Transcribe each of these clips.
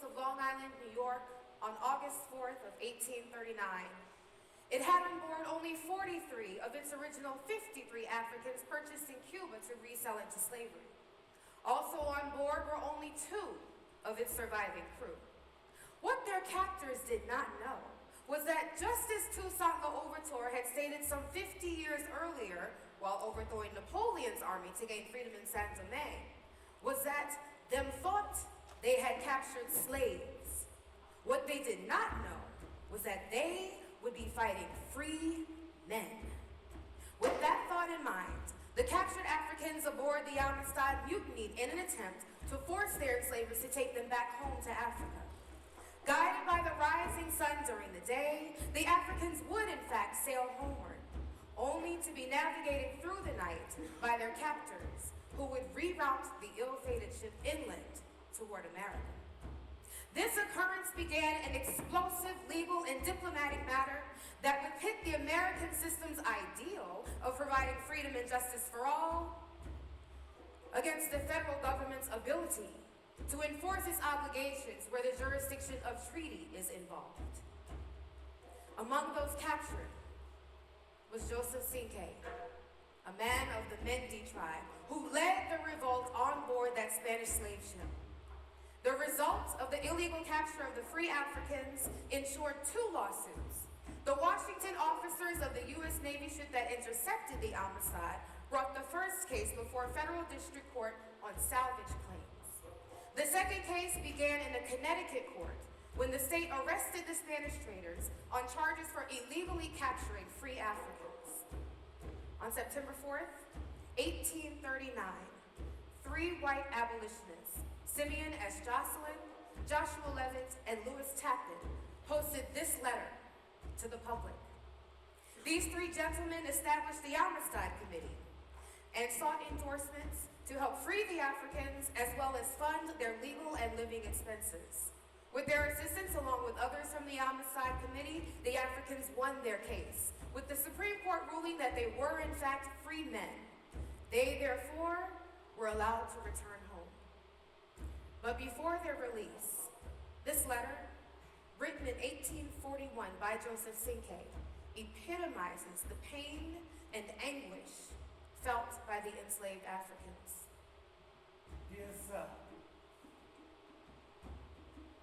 coast of Long Island, New York, on August 4th of 1839. It had on board only 43 of its original 53 Africans purchased in Cuba to resell into slavery. Also on board were only 2 of its surviving crew. What their captors did not know was that just as Toussaint Louverture had stated some 50 years earlier, while overthrowing Napoleon's army to gain freedom in Saint-Domingue, was that them thought they had captured slaves. What they did not know was that they would be fighting free men. With that thought in mind, the captured Africans aboard the Amistad mutinied in an attempt to force their enslavers to take them back home to Africa. Guided by the rising sun during the day, the Africans would in fact sail homeward, only to be navigated through the night by their captors, who would reroute the ill-fated ship inland toward America. This occurrence began an explosive legal and diplomatic matter that would pit the American system's ideal of providing freedom and justice for all against the federal government's ability to enforce its obligations where the jurisdiction of treaty is involved. Among those captured was Joseph Cinque, a man of the Mende tribe who led the revolt on board that Spanish slave ship. The result of the illegal capture of the free Africans ensured 2 lawsuits. The Washington officers of the U.S. Navy ship that intercepted the Amistad brought the first case before a federal district court on salvage claims. The second case began in a Connecticut court when the state arrested the Spanish traders on charges for illegally capturing free Africans. On September 4th, 1839, 3 white abolitionists, Simeon S. Jocelyn, Joshua Levitt, and Louis Tappan, posted this letter to the public. These 3 gentlemen established the Amistad Committee and sought endorsements to help free the Africans as well as fund their legal and living expenses. With their assistance, along with others from the Amistad Committee, the Africans won their case, with the Supreme Court ruling that they were in fact free men. They therefore were allowed to return home. But before their release, this letter, written in 1841 by Joseph Cinque, epitomizes the pain and anguish felt by the enslaved Africans. Dear sir,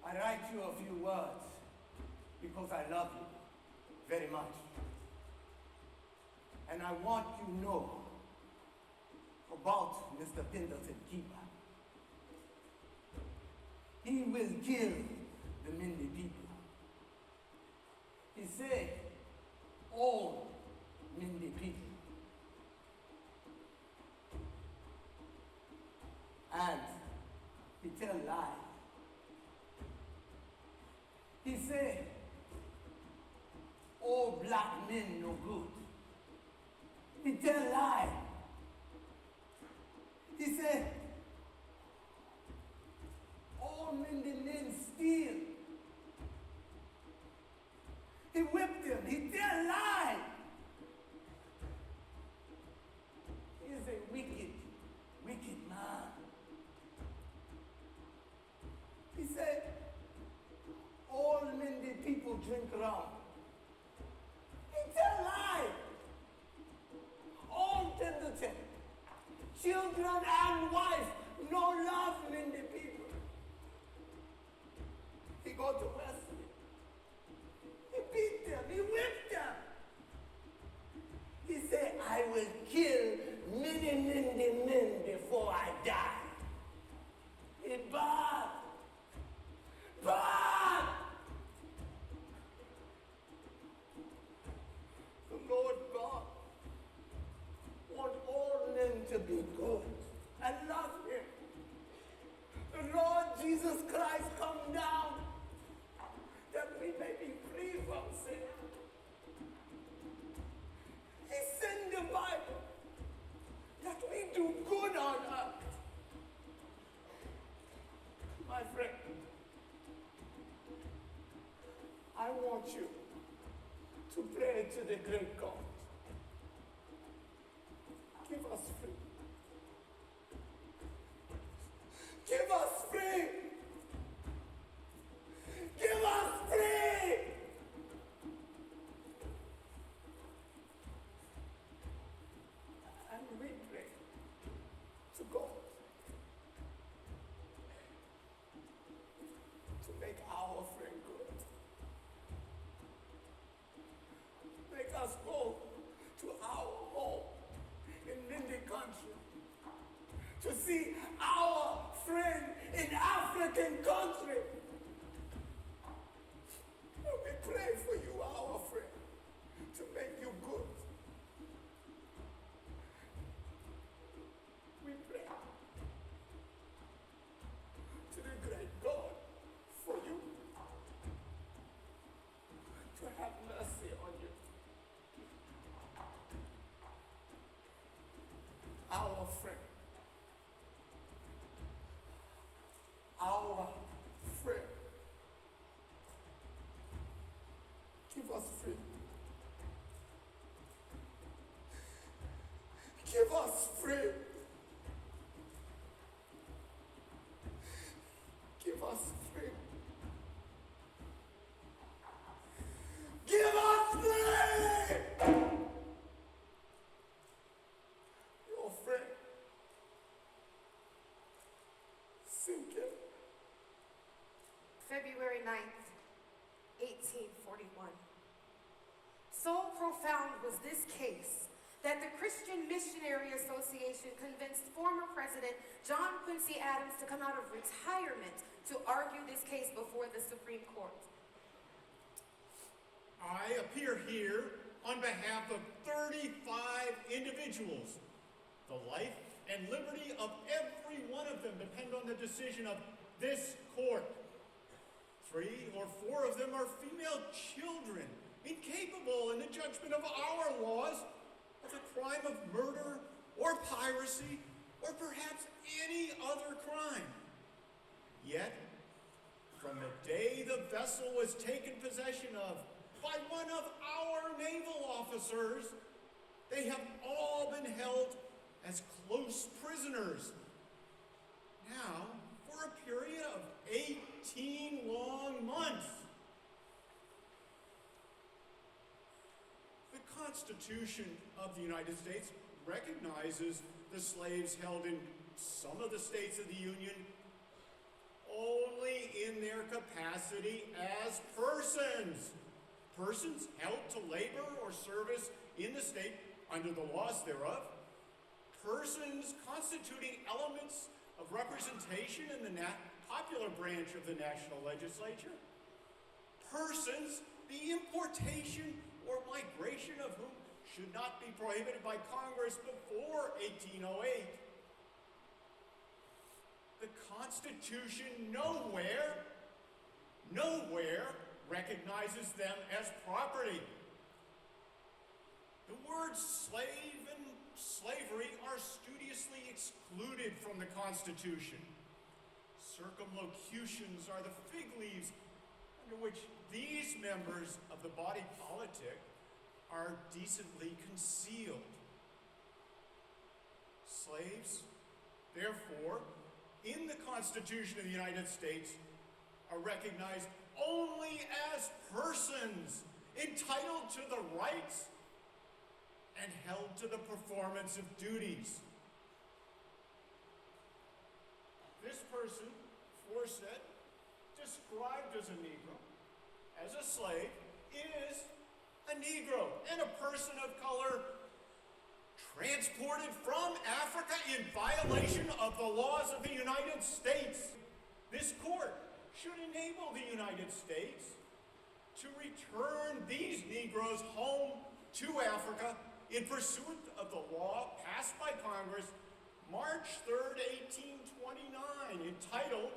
I write you a few words because I love you very much. And I want you to know about Mr. Pendleton Keeper. He will kill the Mende people. He said, all Mende people. And he tell lie. He said, all black men no good. He tell lie. He said, all Mende men steal. He whipped him. He tell lie. He is a wicked, wicked man. He said, all Mende people drink rum. He tell lie. All Pendleton, children and wife, no love Mende people. He go to Wesley. He beat them. He whipped them. He said, I will kill many Mende men before I die. He bad. Bad! The Lord God wants all men to be good and love Him. The Lord Jesus Christ come down that we may be free from sin. He sent the Bible that we do good on earth. My friend, I want you to pray to the great God. Give us free. Give us free see our friend in African country. We pray for you, our friend, to make you good. We pray to the great God for you, to have mercy on you. Our friend. Our friend. Give us freedom. Give us freedom. Give us freedom. Give us freedom. Your friend. Sink it. February 9th, 1841. So profound was this case that the Christian Missionary Association convinced former President John Quincy Adams to come out of retirement to argue this case before the Supreme Court. I appear here on behalf of 35 individuals. The life and liberty of every one of them depend on the decision of this court. 3 or 4 of them are female children, incapable in the judgment of our laws of the crime of murder or piracy or perhaps any other crime. Yet, from the day the vessel was taken possession of by one of our naval officers, they have all been held as close prisoners. Now, for a period of 18 long months. The Constitution of the United States recognizes the slaves held in some of the states of the Union only in their capacity as persons. Persons held to labor or service in the state under the laws thereof. Persons constituting elements of representation in the popular branch of the national legislature. Persons, the importation or migration of whom should not be prohibited by Congress before 1808. The Constitution nowhere recognizes them as property. The words slave and slavery are studiously excluded from the Constitution. Circumlocutions are the fig leaves under which these members of the body politic are decently concealed. Slaves, therefore, in the Constitution of the United States are recognized only as persons entitled to the rights and held to the performance of duties. This person, aforesaid, described as a Negro, as a slave, is a Negro and a person of color transported from Africa in violation of the laws of the United States. This court should enable the United States to return these Negroes home to Africa in pursuit of the law passed by Congress March 3rd, 1829, entitled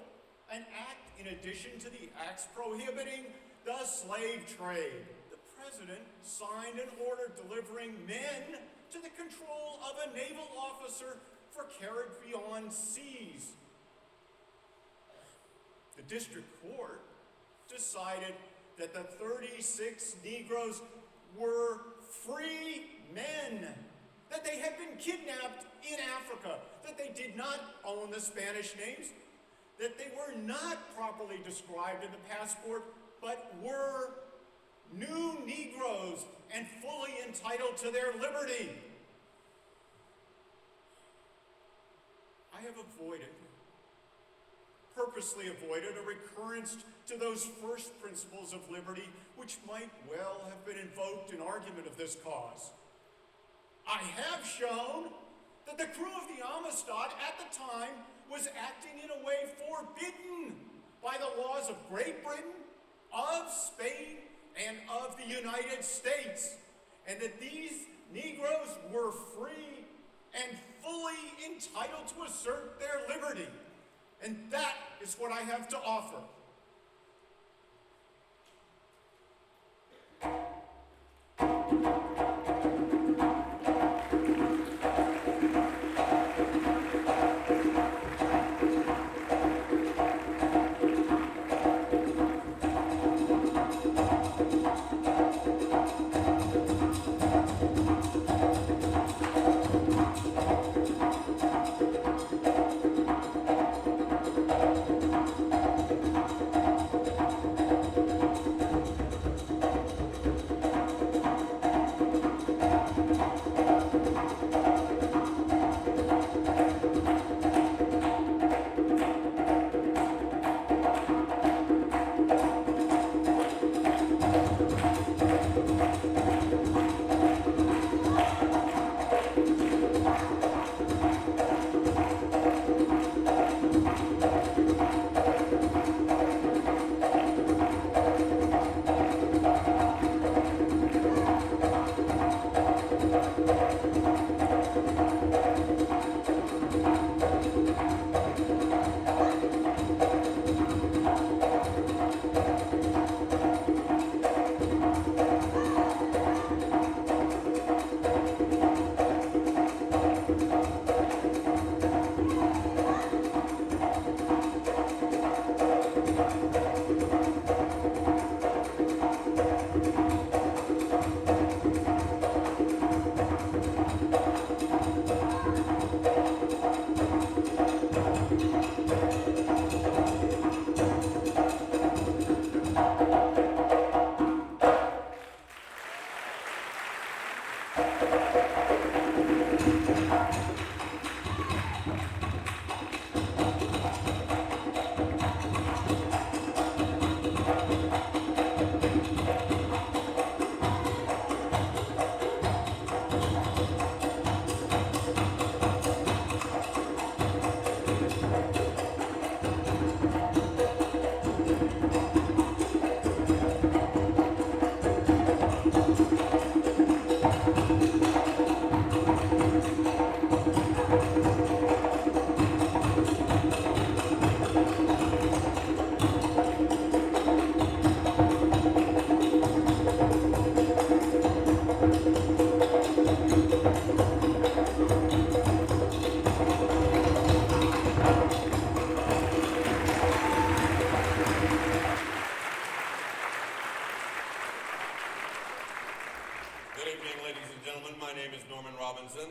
An Act in Addition to the Acts Prohibiting the Slave Trade. The President signed an order delivering men to the control of a naval officer for carriage beyond seas. The district court decided that the 36 Negroes were free men, that they had been kidnapped in Africa, that they did not own the Spanish names, that they were not properly described in the passport, but were new Negroes and fully entitled to their liberty. I have purposely avoided a recurrence to those first principles of liberty which might well have been invoked in argument of this cause. I have shown that the crew of the Amistad at the time was acting in a way forbidden by the laws of Great Britain, of Spain, and of the United States, and that these Negroes were free and fully entitled to assert their liberty. And that is what I have to offer.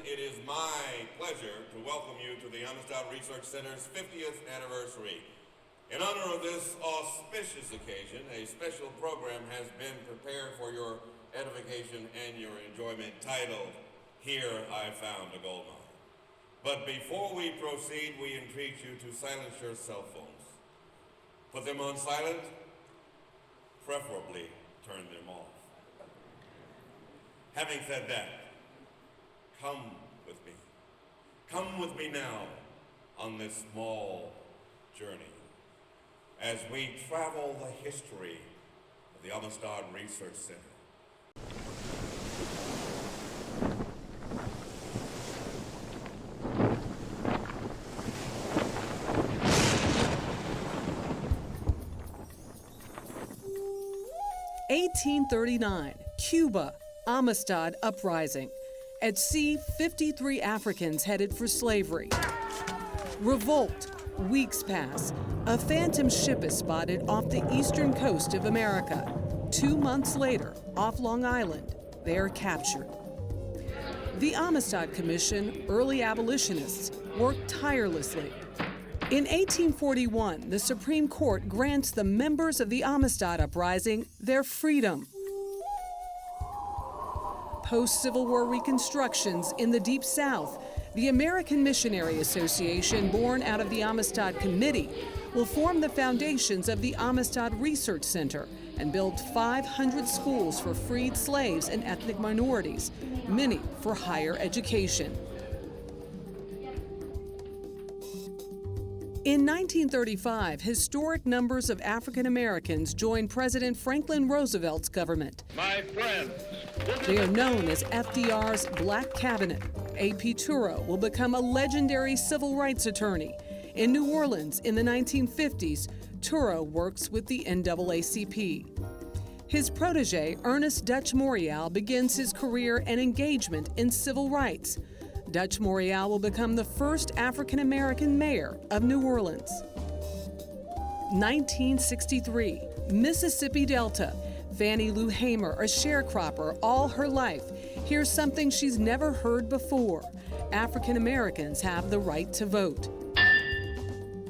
It is my pleasure to welcome you to the Amistad Research Center's 50th anniversary. In honor of this auspicious occasion, a special program has been prepared for your edification and your enjoyment titled, Here I Found a Goldmine. But before we proceed, we entreat you to silence your cell phones. Put them on silent, preferably turn them off. Having said that, come with me. Come with me now on this small journey as we travel the history of the Amistad Research Center. (1839), Cuba, Amistad Uprising. At sea, 53 Africans headed for slavery. Revolt, weeks pass. A phantom ship is spotted off the eastern coast of America. 2 months later, off Long Island, they are captured. The Amistad Commission, early abolitionists, worked tirelessly. In 1841, the Supreme Court grants the members of the Amistad Uprising their freedom. Post-Civil War reconstructions in the Deep South, the American Missionary Association, born out of the Amistad Committee, will form the foundations of the Amistad Research Center and build 500 schools for freed slaves and ethnic minorities, many for higher education. In 1935, historic numbers of African Americans joined President Franklin Roosevelt's government. My friends, They are known as FDR's Black Cabinet. A.P. Turo will become a legendary civil rights attorney. In New Orleans in the 1950s, Turo works with the NAACP. His protege, Ernest Dutch Morial, begins his career and engagement in civil rights. Dutch Morial will become the first African-American mayor of New Orleans. 1963, Mississippi Delta. Fannie Lou Hamer, a sharecropper all her life, hears something she's never heard before. African Americans have the right to vote.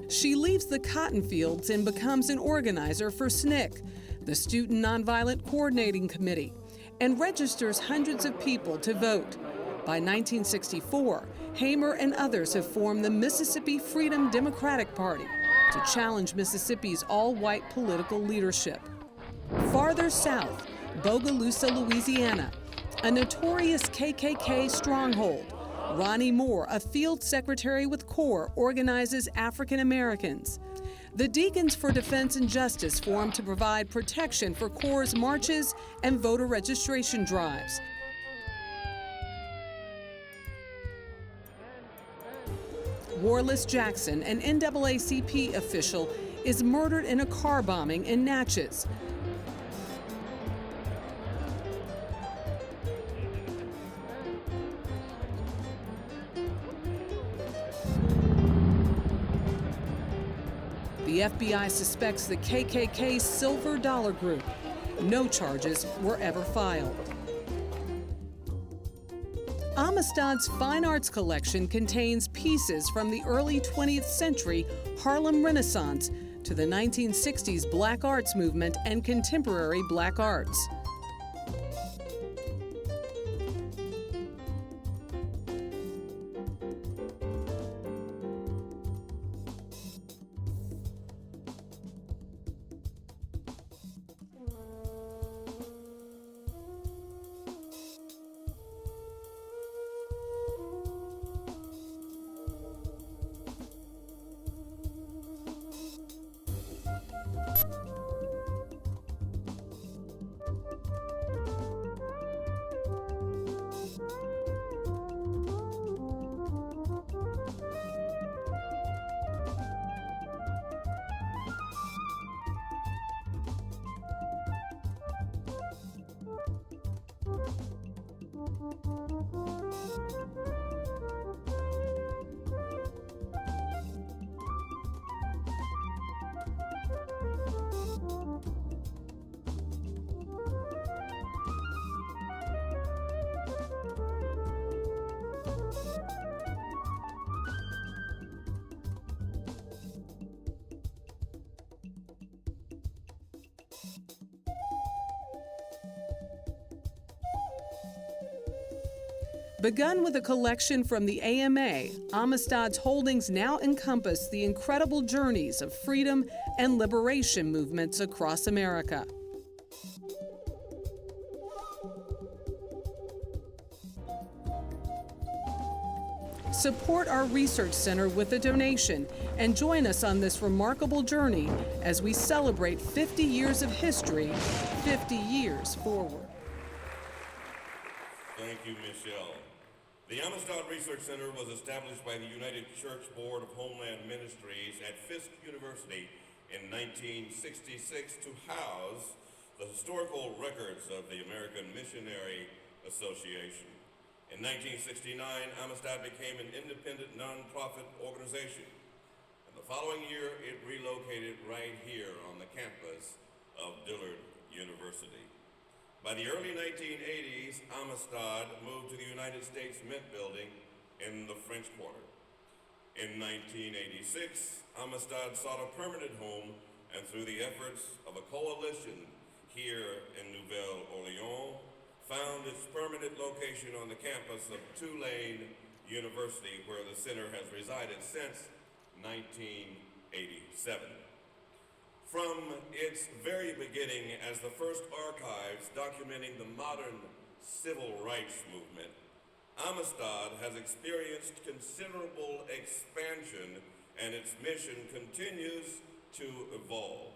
She leaves the cotton fields and becomes an organizer for SNCC, the Student Nonviolent Coordinating Committee, and registers hundreds of people to vote. By 1964, Hamer and others have formed the Mississippi Freedom Democratic Party to challenge Mississippi's all-white political leadership. Farther south, Bogalusa, Louisiana, a notorious KKK stronghold. Ronnie Moore, a field secretary with CORE, organizes African Americans. The Deacons for Defense and Justice formed to provide protection for CORE's marches and voter registration drives. Lawless Jackson, an NAACP official, is murdered in a car bombing in Natchez. The FBI suspects the KKK's Silver Dollar Group. No charges were ever filed. Amistad's fine arts collection contains pieces from the early 20th century Harlem Renaissance to the 1960s Black Arts movement and contemporary Black arts. Begun with a collection from the AMA, Amistad's holdings now encompass the incredible journeys of freedom and liberation movements across America. Support our research center with a donation and join us on this remarkable journey as we celebrate 50 years of history, 50 years forward. Thank you, Michelle. The Amistad Research Center was established by the United Church Board of Homeland Ministries at Fisk University in 1966 to house the historical records of the American Missionary Association. In 1969, Amistad became an independent nonprofit organization. And the following year, it relocated right here on the campus of Dillard University. By the early 1980s, Amistad moved to the United States Mint Building in the French Quarter. In 1986, Amistad sought a permanent home, and through the efforts of a coalition here in Nouvelle-Orléans, found its permanent location on the campus of Tulane University, where the center has resided since 1987. From its very beginning as the first archives documenting the modern civil rights movement, Amistad has experienced considerable expansion and its mission continues to evolve.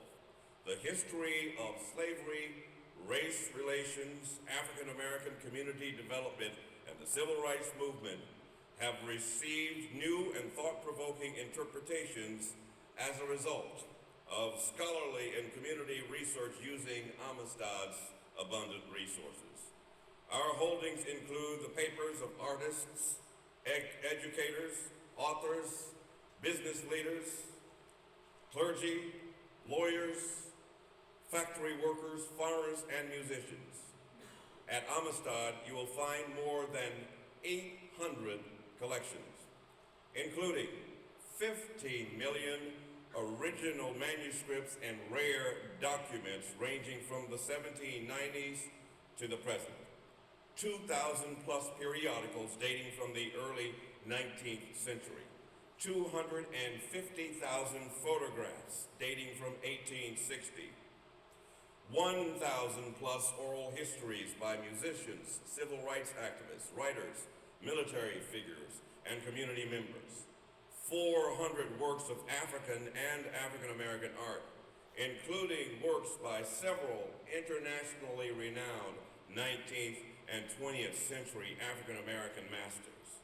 The history of slavery, race relations, African American community development, and the civil rights movement have received new and thought-provoking interpretations as a result of scholarly and community research using Amistad's abundant resources. Our holdings include the papers of artists, educators, authors, business leaders, clergy, lawyers, factory workers, farmers, and musicians. At Amistad, you will find more than 800 collections, including 15 million original manuscripts and rare documents ranging from the 1790s to the present, 2,000 plus periodicals dating from the early 19th century, 250,000 photographs dating from 1860, 1,000 plus oral histories by musicians, civil rights activists, writers, military figures, and community members, 400 works of African and African American art, including works by several internationally renowned 19th and 20th century African American masters,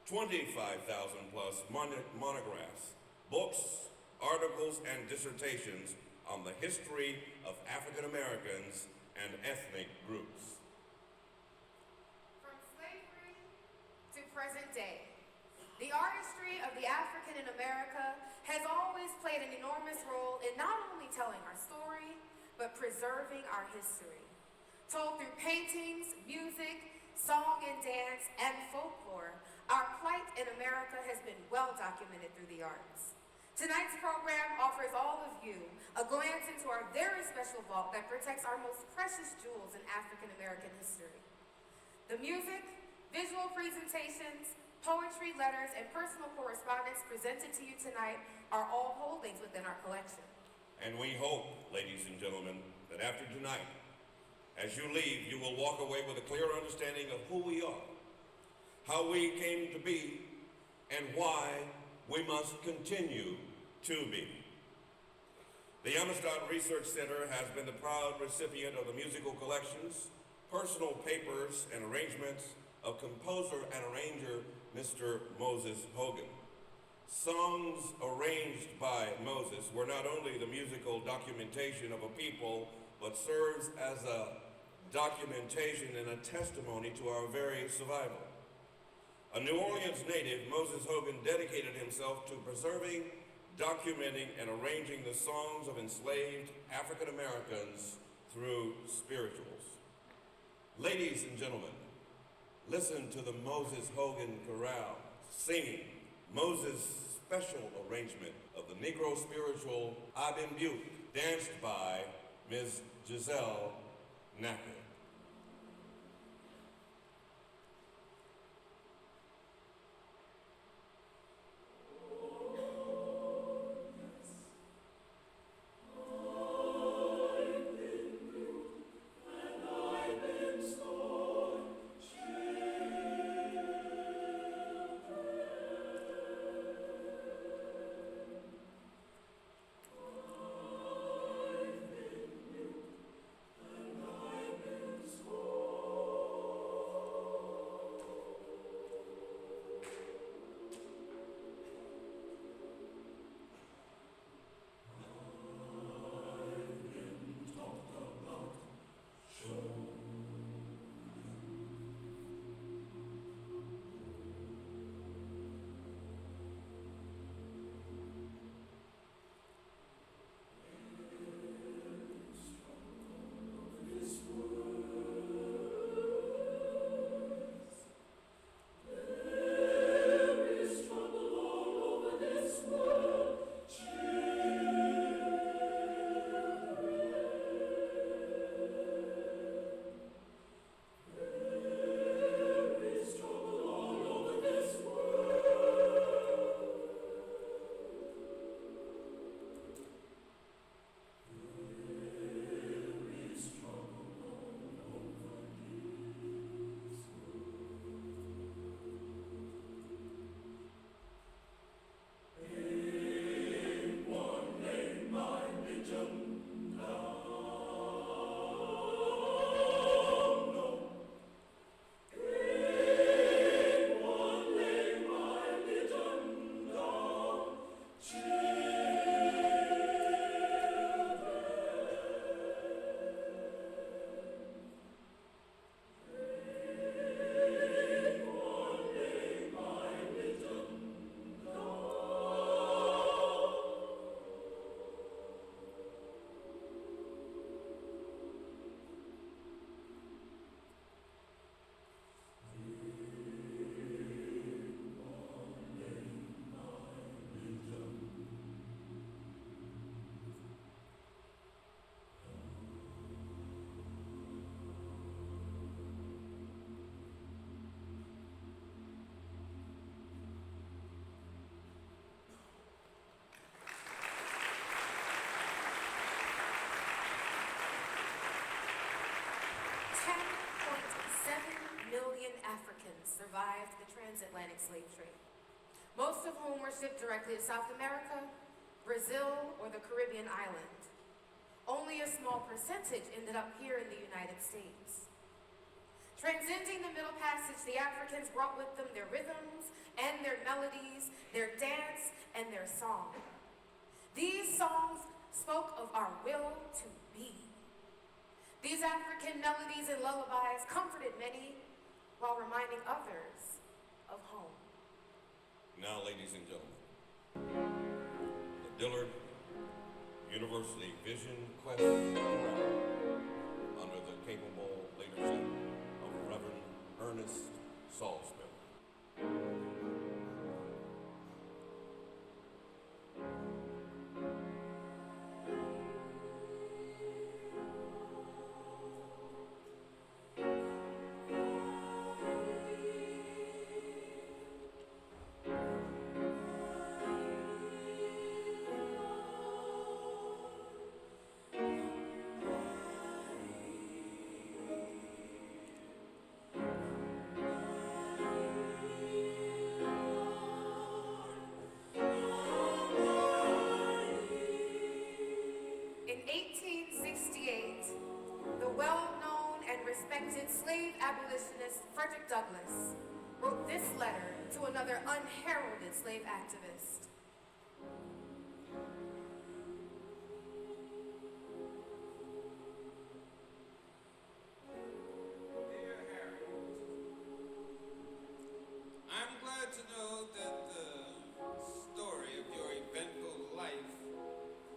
25,000 plus monographs, books, articles, and dissertations on the history of African Americans and ethnic groups. From slavery to present day, the artistry of the African in America has always played an enormous role in not only telling our story, but preserving our history. Told through paintings, music, song and dance, and folklore, our plight in America has been well documented through the arts. Tonight's program offers all of you a glance into our very special vault that protects our most precious jewels in African American history. The music, visual presentations, poetry, letters, and personal correspondence presented to you tonight are all holdings within our collection. And we hope, ladies and gentlemen, that after tonight, as you leave, you will walk away with a clear understanding of who we are, how we came to be, and why we must continue to be. The Amistad Research Center has been the proud recipient of the musical collections, personal papers, and arrangements of composer and arranger Mr. Moses Hogan. Songs arranged by Moses were not only the musical documentation of a people, but serves as a documentation and a testimony to our very survival. A New Orleans native, Moses Hogan dedicated himself to preserving, documenting, and arranging the songs of enslaved African Americans through spirituals. Ladies and gentlemen, listen to the Moses Hogan Chorale singing Moses' special arrangement of the Negro spiritual I've Been Butte, danced by Ms. Giselle Nacker. Africans survived the transatlantic slave trade, most of whom were shipped directly to South America, Brazil, or the Caribbean island. Only a small percentage ended up here in the United States. Transcending the Middle Passage, the Africans brought with them their rhythms and their melodies, their dance and their song. These songs spoke of our will to be. These African melodies and lullabies comforted many while reminding others of home. Now, ladies and gentlemen, the Dillard University Vision Quest Program under the capable leadership of Reverend Ernest Salisbury. Slave abolitionist Frederick Douglass wrote this letter to another unheralded slave activist. Dear Harry, I'm glad to know that the story of your eventful life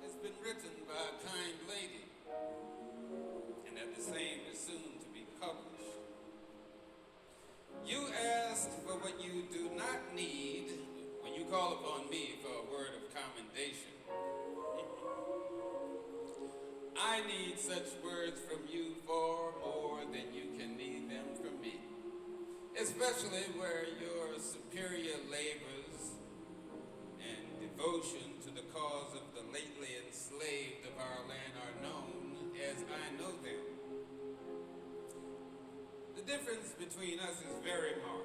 has been written by a kind lady, and that the same is soon to be published. You asked for what you do not need when you call upon me for a word of commendation. I need such words from you far more than you can need them from me, especially where your superior labors and devotion to the cause of the lately enslaved of our land are known as I know them. The difference between us is very marked.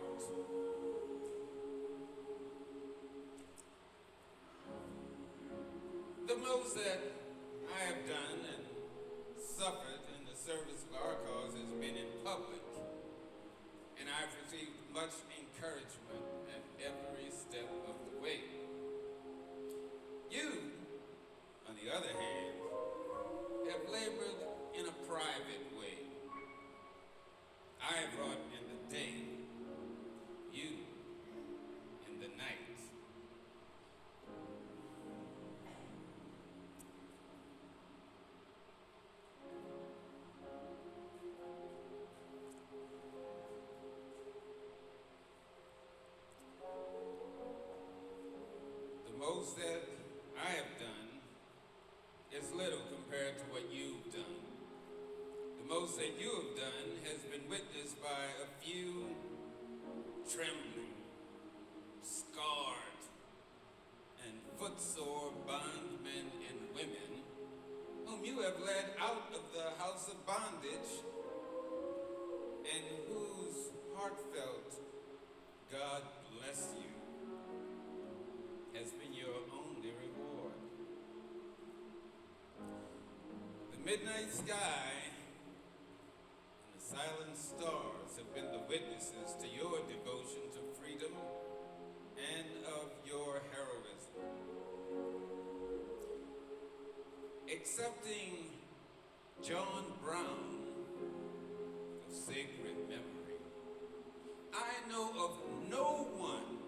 The most that I have done and suffered in the service of our cause has been in public, and I've received much encouragement at every step of the way. You, on the other hand, have labored in a private way. I have wrought in the day, you in the night. The most that I have done is little compared to what you've done. The most that you have done has been witnessed by a few trembling, scarred, and footsore bondmen and women whom you have led out of the house of bondage and whose heartfelt "God bless you" has been your only reward. The midnight sky and the silent stars have been the witnesses to your devotion to freedom and of your heroism. Excepting John Brown of sacred memory, I know of no one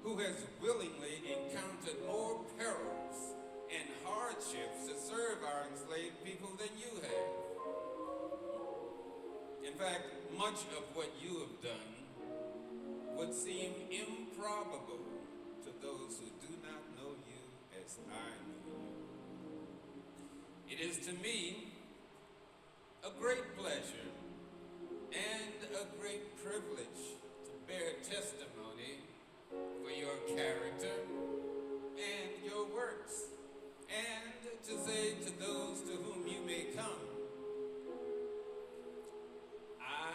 who has willingly encountered more perils and hardships to serve our enslaved people than you have. In fact, much of what you have done would seem improbable to those who do not know you as I know you. It is to me a great pleasure and a great privilege to bear testimony for your character and your works, and to say to those to whom you may come, I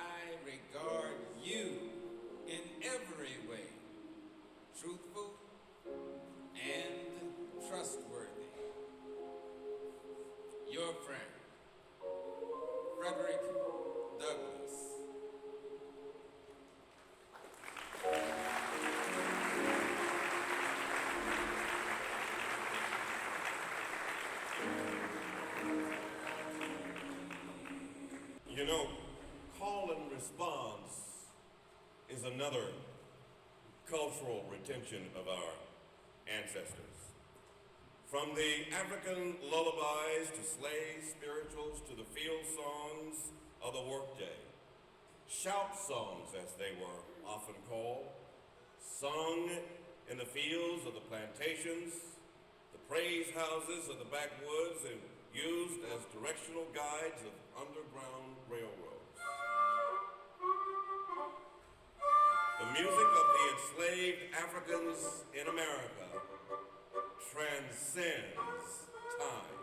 another cultural retention of our ancestors. From the African lullabies to sleigh spirituals to the field songs of the workday, shout songs as they were often called, sung in the fields of the plantations, the praise houses of the backwoods, and used as directional guides of underground railroads. The music of the enslaved Africans in America transcends time.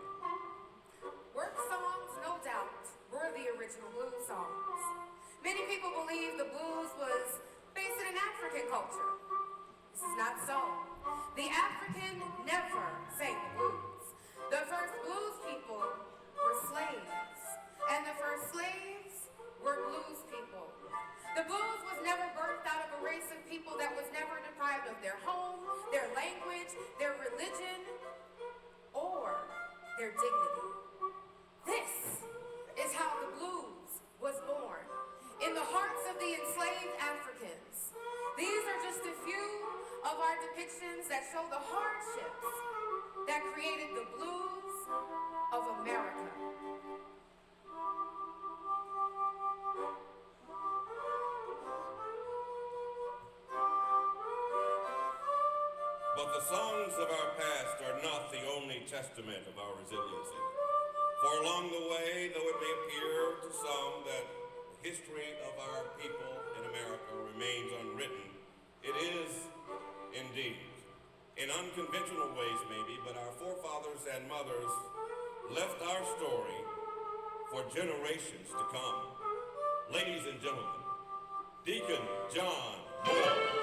Work songs, no doubt, were the original blues songs. Many people believe the blues was based in an African culture. This is not so. The African never sang the blues. The first blues people were slaves, and the first slaves were blues people. The blues was never birthed out of a race of people that was never deprived of their home, their language, their religion, or their dignity. This is how the blues was born, in the hearts of the enslaved Africans. These are just a few of our depictions that show the hardships that created the blues of America. But the songs of our past are not the only testament of our resiliency. For along the way, though it may appear to some that the history of our people in America remains unwritten, it is indeed. In unconventional ways maybe, but our forefathers and mothers left our story for generations to come. Ladies and gentlemen, Deacon John Moore.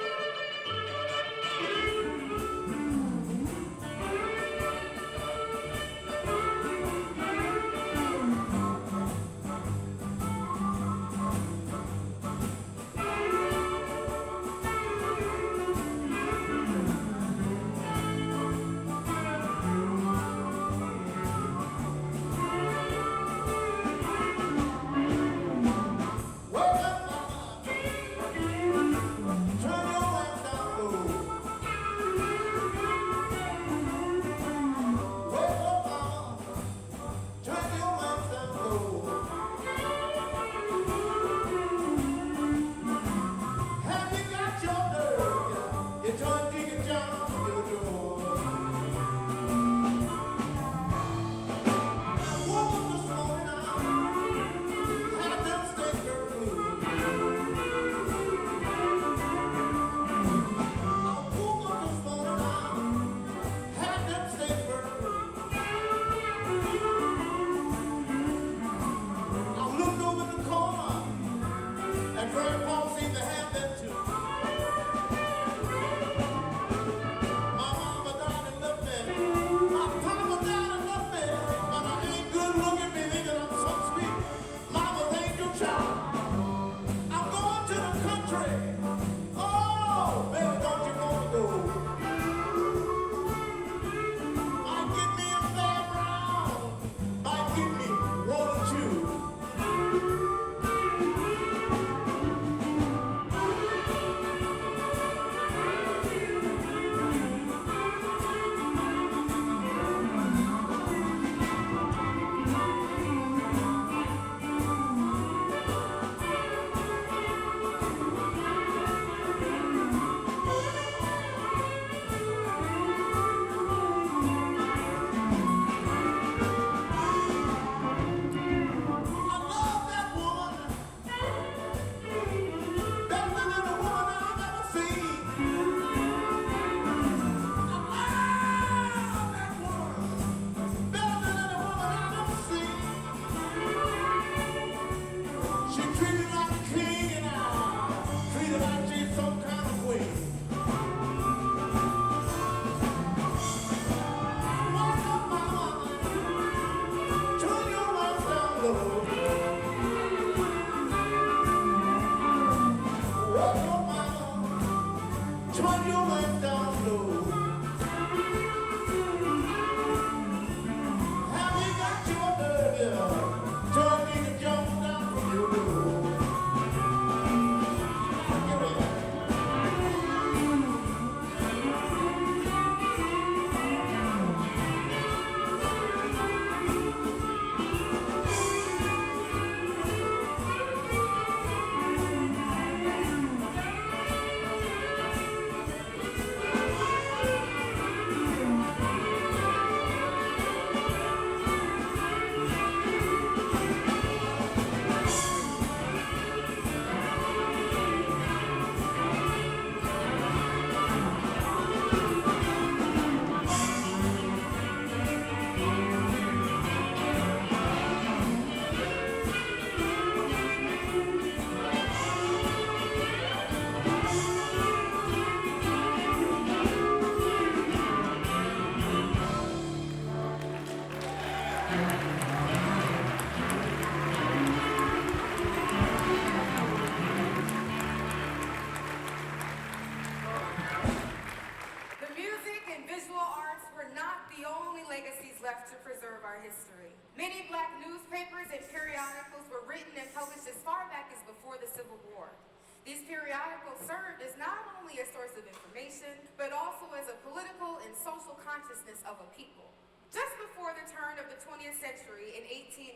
left to preserve our history. Many Black newspapers and periodicals were written and published as far back as before the Civil War. These periodicals served as not only a source of information, but also as a political and social consciousness of a people. Just before the turn of the 20th century in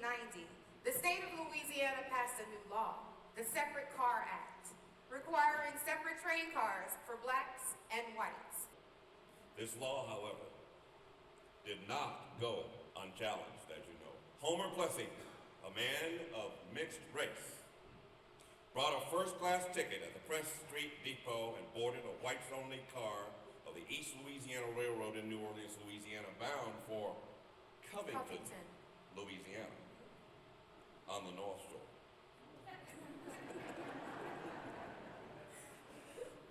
1890, the state of Louisiana passed a new law, the Separate Car Act, requiring separate train cars for Blacks and whites. This law, however, did not go unchallenged, as you know. Homer Plessy, a man of mixed race, brought a first-class ticket at the Press Street Depot and boarded a whites-only car of the East Louisiana Railroad in New Orleans, Louisiana, bound for Covington, Louisiana, on the North Shore.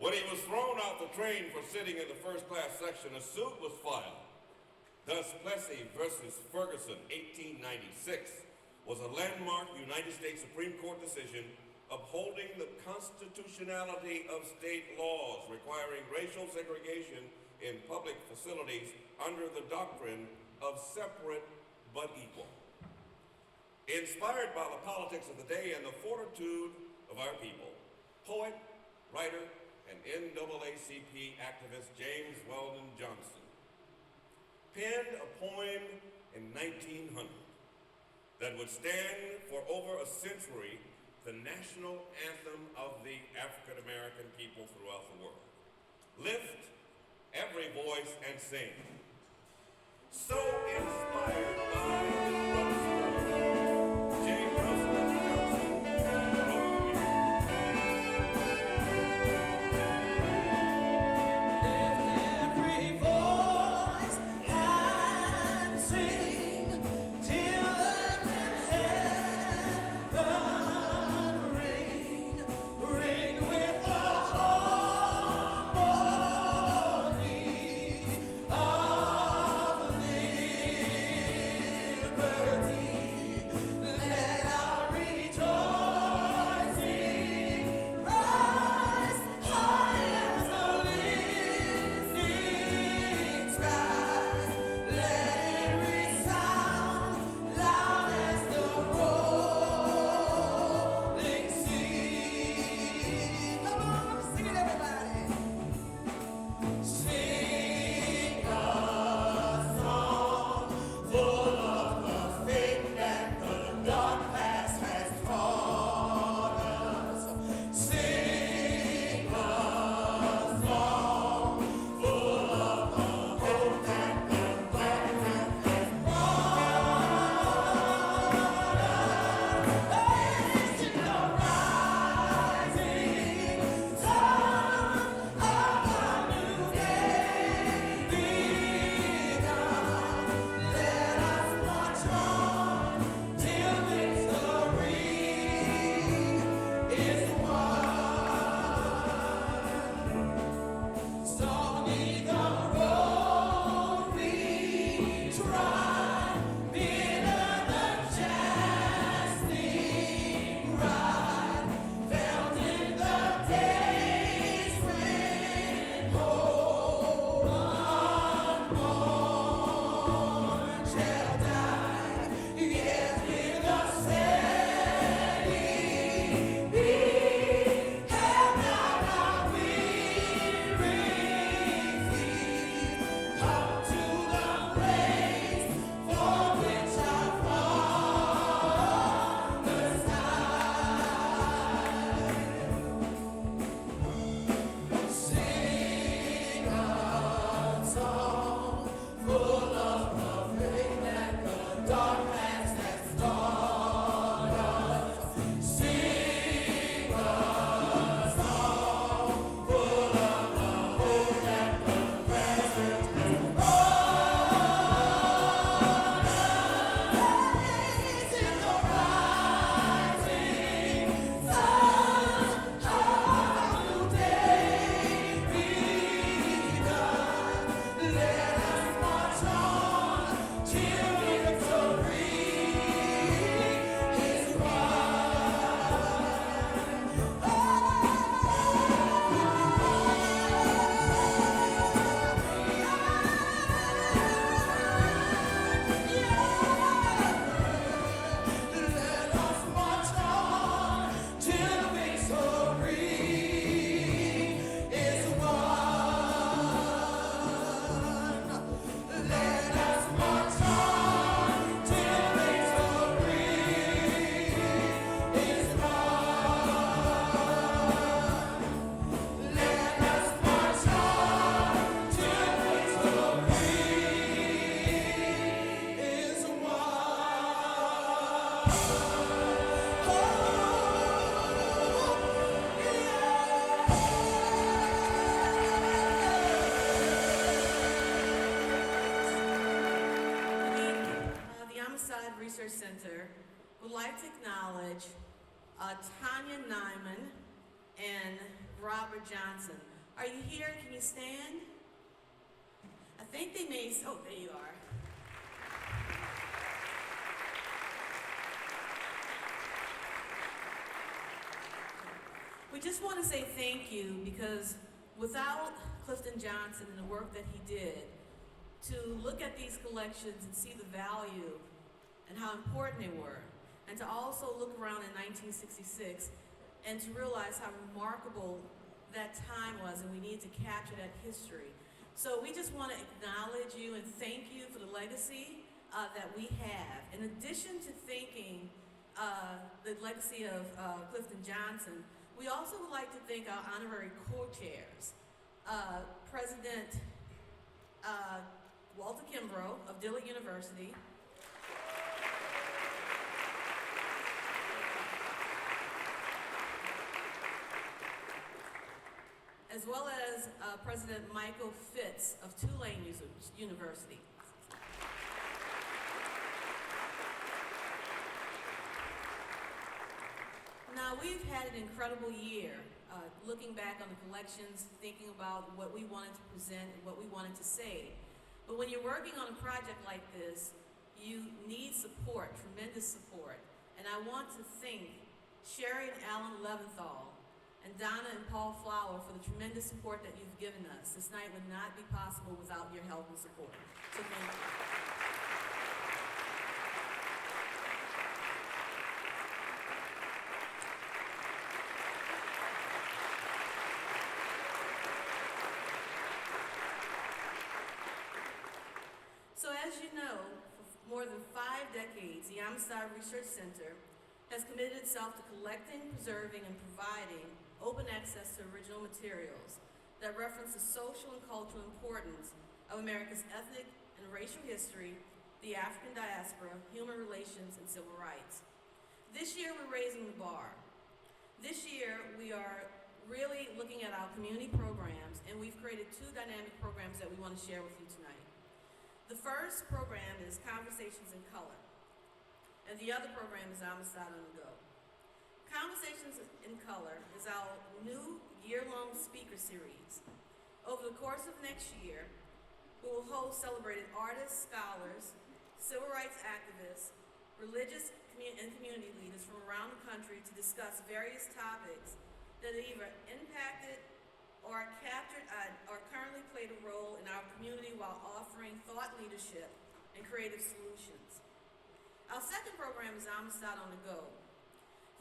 When he was thrown out the train for sitting in the first-class section, a suit was filed. Thus, Plessy versus Ferguson, 1896, was a landmark United States Supreme Court decision upholding the constitutionality of state laws requiring racial segregation in public facilities under the doctrine of separate but equal. Inspired by the politics of the day and the fortitude of our people, poet, writer, and NAACP activist James Weldon Johnson penned a poem in 1900 that would stand for over a century the national anthem of the African American people throughout the world. Lift every voice and sing. So inspired by James Weldon Johnson wrote the Every voice and sing till earth and heaven ring with the harmony of liberty. Let our rejoicing rise high as the lifting skies. Let it resound loud as the rolling sea. Come on, sing it, everybody. Sing a song full of the faith that the dark past has taught us. Sing a song full of the hope that the black man has brought us. It's the rising sun of a new day begun. Let us march on till victory is won. Stormy the road we trod, bitter the jesting ride, felt in the days when hope unborn shall die. Yet with a steady beat, have not our weary feet come to the place for which our fathers died. Sing a song full of the faith that the dark past has taught us. Sing a song full of the hope that the present has brought us. It's in the rising sun of a new day begun. Let Research Center would like to acknowledge Tanya Nyman and Robert Johnson. Are you here? Can you stand? I think they may, oh, there you are. We just want to say thank you because without Clifton Johnson and the work that he did, to look at these collections and see the value and how important they were, and to also look around in 1966 and to realize how remarkable that time was, and we need to capture that history. So we just want to acknowledge you and thank you for the legacy that we have. In addition to thanking the legacy of Clifton Johnson, we also would like to thank our honorary co-chairs, President Walter Kimbrough of Dillard University, as well as President Michael Fitz of Tulane University. Now, we've had an incredible year looking back on the collections, thinking about what we wanted to present and what we wanted to say. But when you're working on a project like this, you need support, tremendous support. And I want to thank Sherry and Alan Leventhal and Donna and Paul Flower for the tremendous support that you've given us. This night would not be possible without your help and support. So thank you. So as you know, for more than 5 decades, the Amistad Research Center has committed itself to collecting, preserving, and providing open access to original materials that reference the social and cultural importance of America's ethnic and racial history, the African diaspora, human relations, and civil rights. This year, we're raising the bar. This year, we are really looking at our community programs, and we've created 2 dynamic programs that we want to share with you tonight. The first program is Conversations in Color, and the other program is Amistad on the Go. Conversations in Color is our new year-long speaker series. Over the course of next year, we will host celebrated artists, scholars, civil rights activists, religious and community leaders from around the country to discuss various topics that have either impacted or captured or currently played a role in our community while offering thought leadership and creative solutions. Our second program is Amistad on the Go.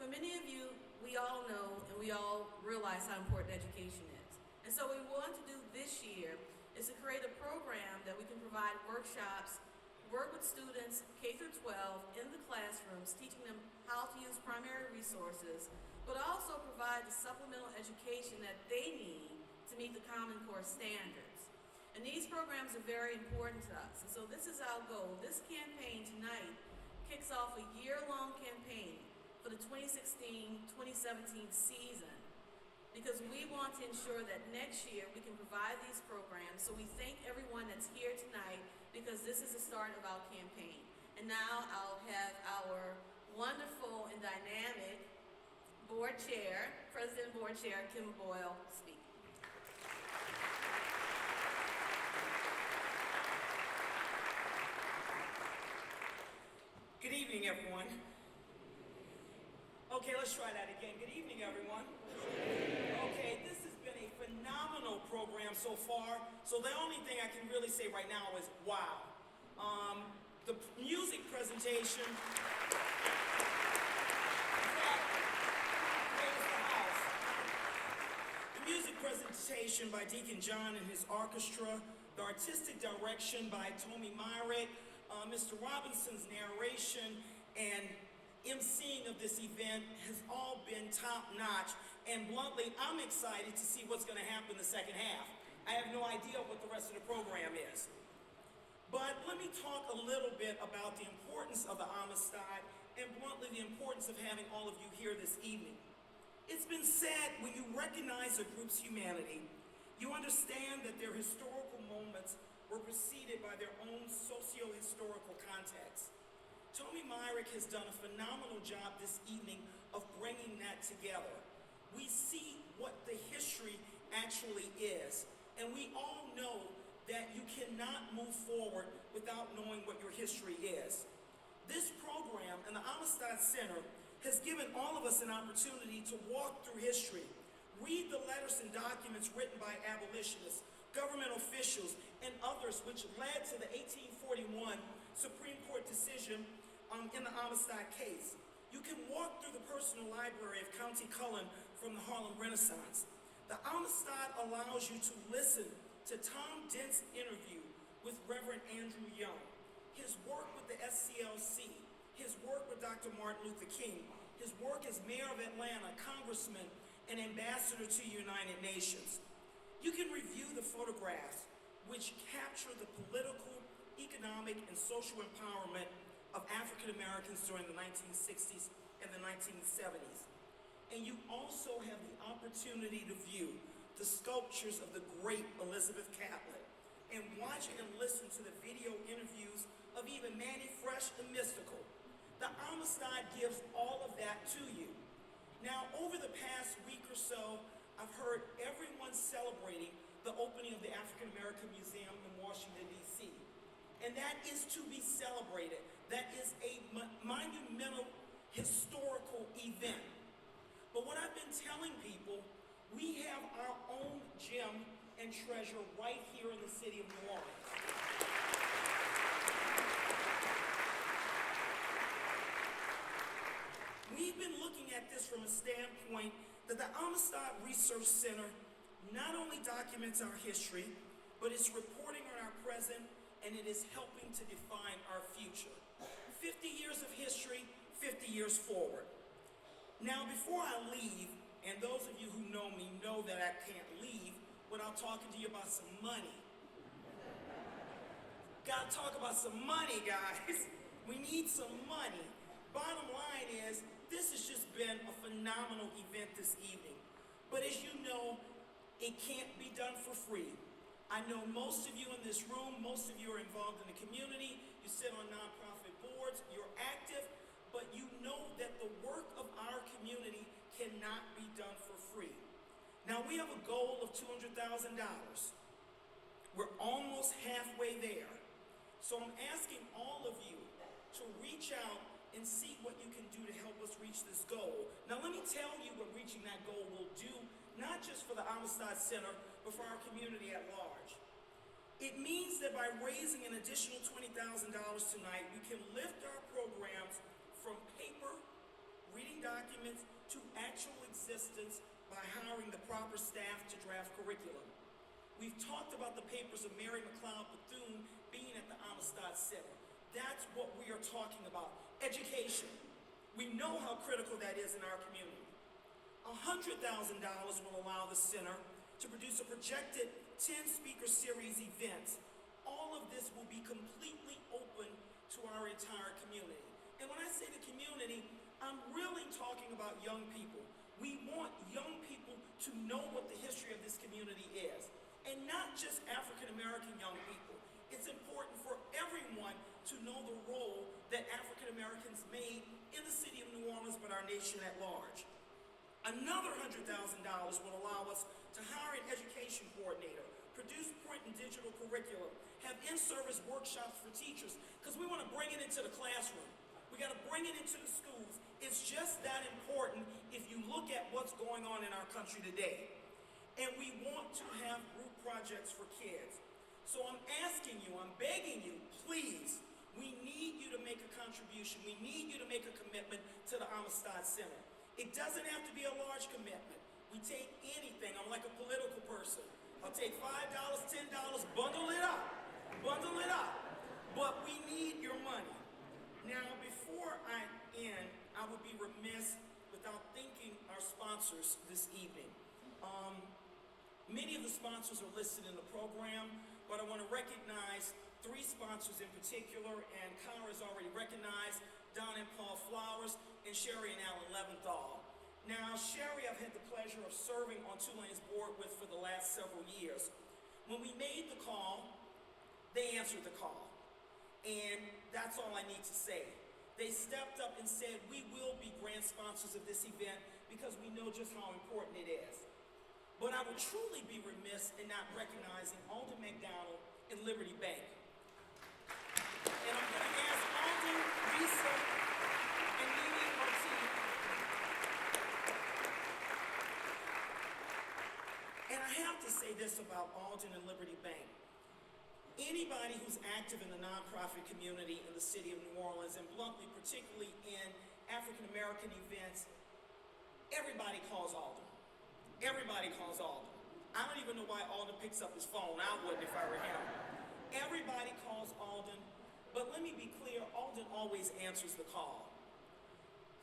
For many of you, we all know and we all realize how important education is. And so what we want to do this year is to create a program that we can provide workshops, work with students K through 12 in the classrooms, teaching them how to use primary resources, but also provide the supplemental education that they need to meet the Common Core standards. And these programs are very important to us. And so this is our goal. This campaign tonight kicks off a year-long campaign for the 2016-2017 season, because we want to ensure that next year we can provide these programs. So we thank everyone that's here tonight, because this is the start of our campaign. And now I'll have our wonderful and dynamic board chair, President Board Chair Kim Boyle, speak. Good evening, everyone. Okay, let's try that again. Good evening, everyone. Okay, this has been a phenomenal program so far. So the only thing I can really say right now is wow. The music presentation. The music presentation by Deacon John and his orchestra, the artistic direction by Tommye Myrick, Mr. Robinson's narration, and emceeing of this event has all been top-notch. And bluntly, I'm excited to see what's going to happen in the second half. I have no idea what the rest of the program is. But let me talk a little bit about the importance of the Amistad, and bluntly, the importance of having all of you here this evening. It's been said, when you recognize a group's humanity, you understand that their historical moments were preceded by their own socio-historical context. Tommye Myrick has done a phenomenal job this evening of bringing that together. We see what the history actually is, and we all know that you cannot move forward without knowing what your history is. This program and the Amistad Center has given all of us an opportunity to walk through history, read the letters and documents written by abolitionists, government officials, and others which led to the 1841 Supreme Court decision in the Amistad case. You can walk through the personal library of County Cullen from the Harlem Renaissance. The Amistad allows you to listen to Tom Dent's interview with Reverend Andrew Young, his work with the SCLC, his work with Dr. Martin Luther King, his work as mayor of Atlanta, congressman, and ambassador to the United Nations. You can review the photographs which capture the political, economic, and social empowerment of African Americans during the 1960s and the 1970s. And you also have the opportunity to view the sculptures of the great Elizabeth Catlett and watch and listen to the video interviews of even Manny Fresh and Mystical. The Amistad gives all of that to you. Now, over the past week or so, I've heard everyone celebrating the opening of the African American Museum in Washington, D.C. And that is to be celebrated. That is a monumental, historical event. But what I've been telling people, we have our own gem and treasure right here in the city of New Orleans. We've been looking at this from a standpoint that the Amistad Research Center not only documents our history, but it's reporting on our present, and it is helping to define our future. 50 years of history, 50 years forward. Now, before I leave, and those of you who know me know that I can't leave without talking to you about some money. Gotta talk about some money, guys. We need some money. Bottom line is, this has just been a phenomenal event this evening. But as you know, it can't be done for free. I know most of you in this room, most of you are involved in the community, you sit on nonprofit boards, you're active, but you know that the work of our community cannot be done for free. Now, we have a goal of $200,000. We're almost halfway there. So I'm asking all of you to reach out and see what you can do to help us reach this goal. Now, let me tell you what reaching that goal will do, not just for the Amistad Center, but for our community at large. It means that by raising an additional $20,000 tonight, we can lift our programs from paper, reading documents, to actual existence by hiring the proper staff to draft curriculum. We've talked about the papers of Mary McLeod Bethune being at the Amistad Center. That's what we are talking about. Education. We know how critical that is in our community. $100,000 will allow the center to produce a projected 10-speaker series event. All of this will be completely open to our entire community. And when I say the community, I'm really talking about young people. We want young people to know what the history of this community is. And not just African American young people. It's important for everyone to know the role that African Americans made in the city of New Orleans, but our nation at large. Another $100,000 will allow us to hire an education coordinator, produce print and digital curriculum, have in-service workshops for teachers, because we want to bring it into the classroom. We got to bring it into the schools. It's just that important if you look at what's going on in our country today. And we want to have group projects for kids. So I'm asking you, I'm begging you, please, we need you to make a contribution. We need you to make a commitment to the Amistad Center. It doesn't have to be a large commitment. We take anything. I'm like a political person. I'll take $5, $10, bundle it up. Bundle it up. But we need your money. Now, before I end, I would be remiss without thanking our sponsors this evening. Many of the sponsors are listed in the program, but I want to recognize 3 sponsors in particular, and Connor is already recognized, Don and Paul Flowers, and Sherry and Alan Leventhal. Now, Sherry, I've had the pleasure of serving on Tulane's board with for the last several years. When we made the call, they answered the call. And that's all I need to say. They stepped up and said, we will be grant sponsors of this event because we know just how important it is. But I would truly be remiss in not recognizing Alden McDonald and Liberty Bank. And I'm going to ask Alden, Lisa, and Mimi Ortiz. And I have to say this about Alden and Liberty Bank. Anybody who's active in the nonprofit community in the city of New Orleans, and bluntly, particularly in African American events, everybody calls Alden. Everybody calls Alden. I don't even know why Alden picks up his phone. I wouldn't if I were him. Everybody calls Alden, but let me be clear, Alden always answers the call.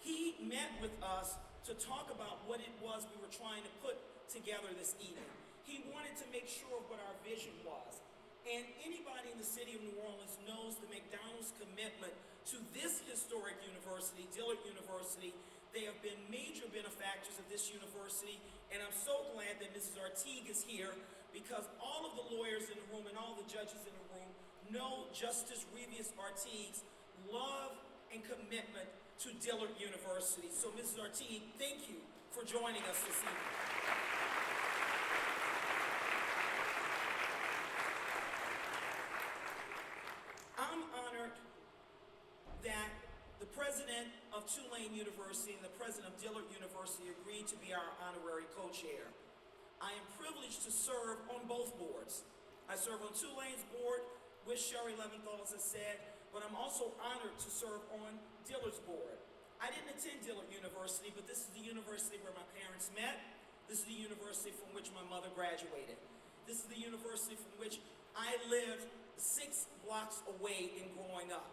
He met with us to talk about what it was we were trying to put together this evening. He wanted to make sure of what our vision was. And anybody in the city of New Orleans knows the McDonald's commitment to this historic university, Dillard University. They have been major benefactors of this university, and I'm so glad that Mrs. Artigue is here because all of the lawyers in the room and all the judges in the room know Justice Revius Artigue's love and commitment to Dillard University. So Mrs. Artigue, thank you for joining us this evening. I'm honored that the president of Tulane University and the president of Dillard University agreed to be our honorary co-chair. I am privileged to serve on both boards. I serve on Tulane's board with Sherry Leventhal, as I said, but I'm also honored to serve on Dillard's board. I didn't attend Dillard University, but this is the university where my parents met. This is the university from which my mother graduated. This is the university from which I lived 6 blocks away in growing up.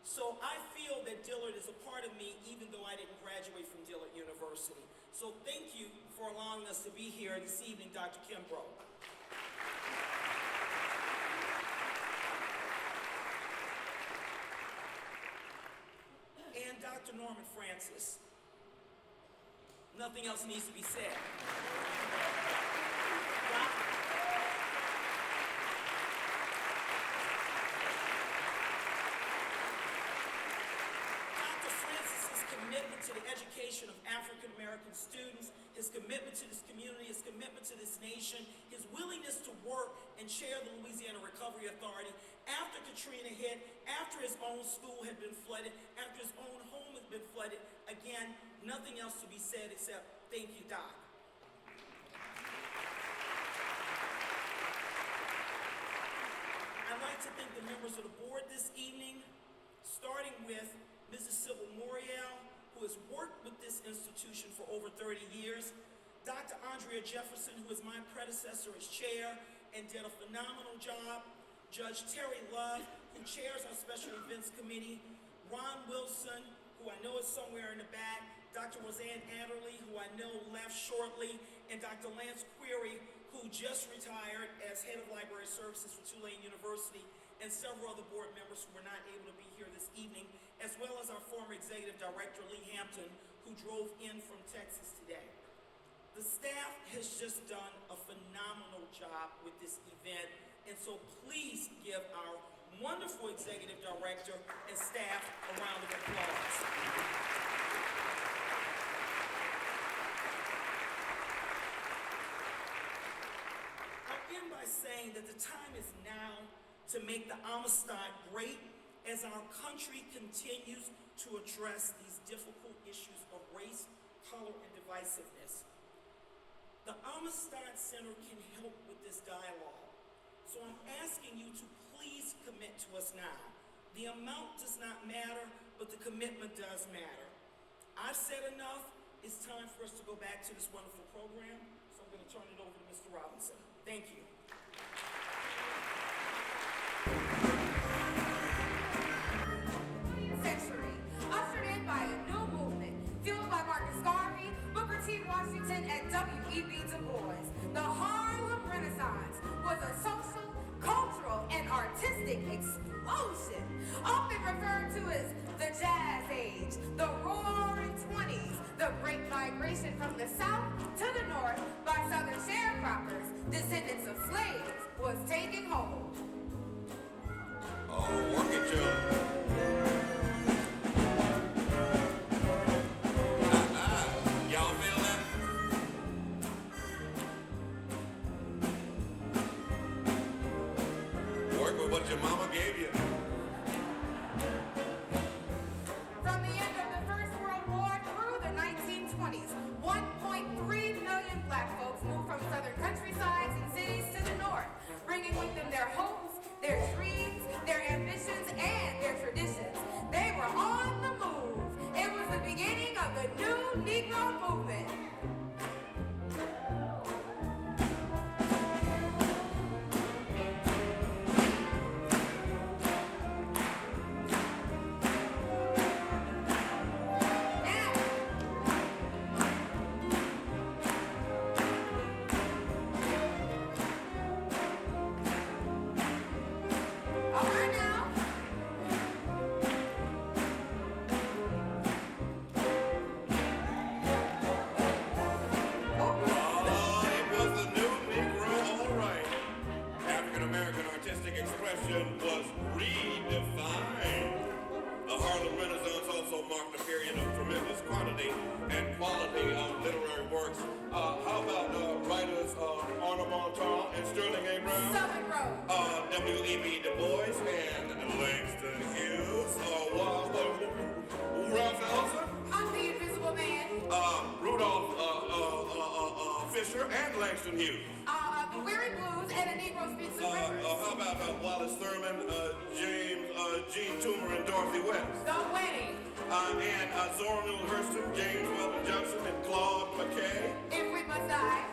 So I feel that Dillard is a part of me even though I didn't graduate from Dillard University. So thank you for allowing us to be here this evening, Dr. Kimbrough. And Dr. Norman Francis. Nothing else needs to be said. To the education of African American students, his commitment to this community, his commitment to this nation, his willingness to work and chair the Louisiana Recovery Authority after Katrina hit, after his own school had been flooded, after his own home had been flooded. Again, nothing else to be said except thank you, Doc. I'd like to thank the members of the board this evening, starting with Mrs. Sybil Morial, who has worked with this institution for over 30 years, Dr. Andrea Jefferson, who is my predecessor as chair and did a phenomenal job, Judge Terry Love, who chairs our Special Events Committee, Ron Wilson, who I know is somewhere in the back, Dr. Roseanne Adderley, who I know left shortly, and Dr. Lance Query, who just retired as head of library services for Tulane University, and several other board members who were not able to be here this evening, as well as our former executive director, Lee Hampton, who drove in from Texas today. The staff has just done a phenomenal job with this event, and so please give our wonderful executive director and staff a round of applause. I'll end by saying that the time is now to make the Amistad great as our country continues to address these difficult issues of race, color, and divisiveness. The Amistad Center can help with this dialogue. So I'm asking you to please commit to us now. The amount does not matter, but the commitment does matter. I've said enough. It's time for us to go back to this wonderful program. So I'm going to turn it over to Mr. Robinson. Thank you. Century, ushered in by a new movement, fueled by Marcus Garvey, Booker T. Washington, and W.E.B. Du Bois. The Harlem Renaissance was a social, cultural, and artistic explosion, often referred to as the Jazz Age, the Roaring 20s, the Great Migration from the South to the North by Southern sharecroppers, descendants of slaves, was taking hold. Oh, work it, Joe. what your mama gave you. From the end of the First World War through the 1920s, 1.3 million black folks moved from southern countrysides and cities to the north, bringing with them their hopes, their dreams, their ambitions, and their traditions. They were on the move. It was the beginning of the new Negro movement. Was redefined. The Harlem Renaissance also marked a period of tremendous quantity and quality of literary works. How about writers Arnold Montauk and Sterling A. Brown? Southern Road. W.E.B. Du Bois and Langston Hughes. Ralph Ellison. I'm the Invisible Man. Rudolph Fisher and Langston Hughes. The Weary Blues and a Negro Speaks the Rivers. How about Wallace Thurman, James, Gene Toomer, and Dorothy West? The Wedding. And Zora Neale Hurston, James Weldon Johnson, and Claude McKay. If We Must Die.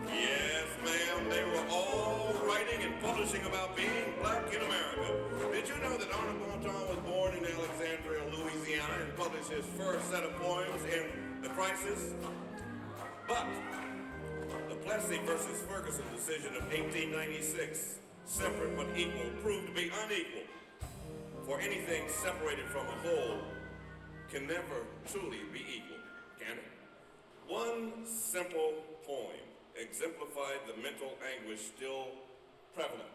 Yes, ma'am. They were all writing and publishing about being black in America. Did you know that Arnold Montauk was born in Alexandria, Louisiana, and published his first set of poems in The Crisis? But the Plessy versus Ferguson decision of 1896, separate but equal, proved to be unequal. For anything separated from a whole can never truly be equal, can it? One simple poem exemplified the mental anguish still prevalent,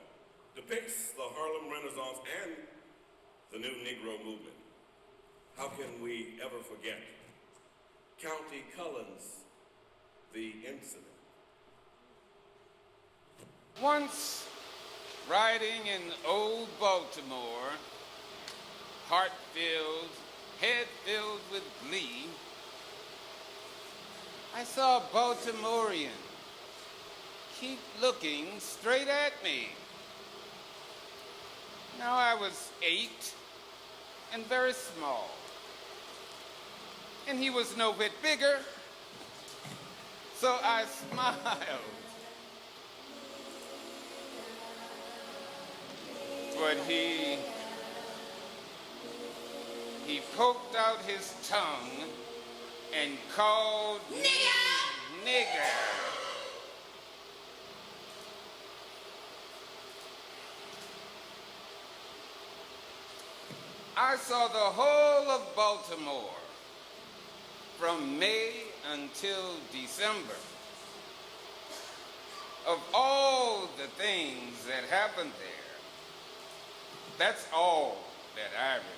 depicts the Harlem Renaissance and the new Negro movement. How can we ever forget County Cullen's The Incident? Once, riding in old Baltimore, heart filled, head filled with glee, I saw a Baltimorean keep looking straight at me. Now I was 8 and very small, and he was no bit bigger, so I smiled. But he poked out his tongue and called me nigger. I saw the whole of Baltimore from May until December. Of all the things that happened there, that's all that I remember.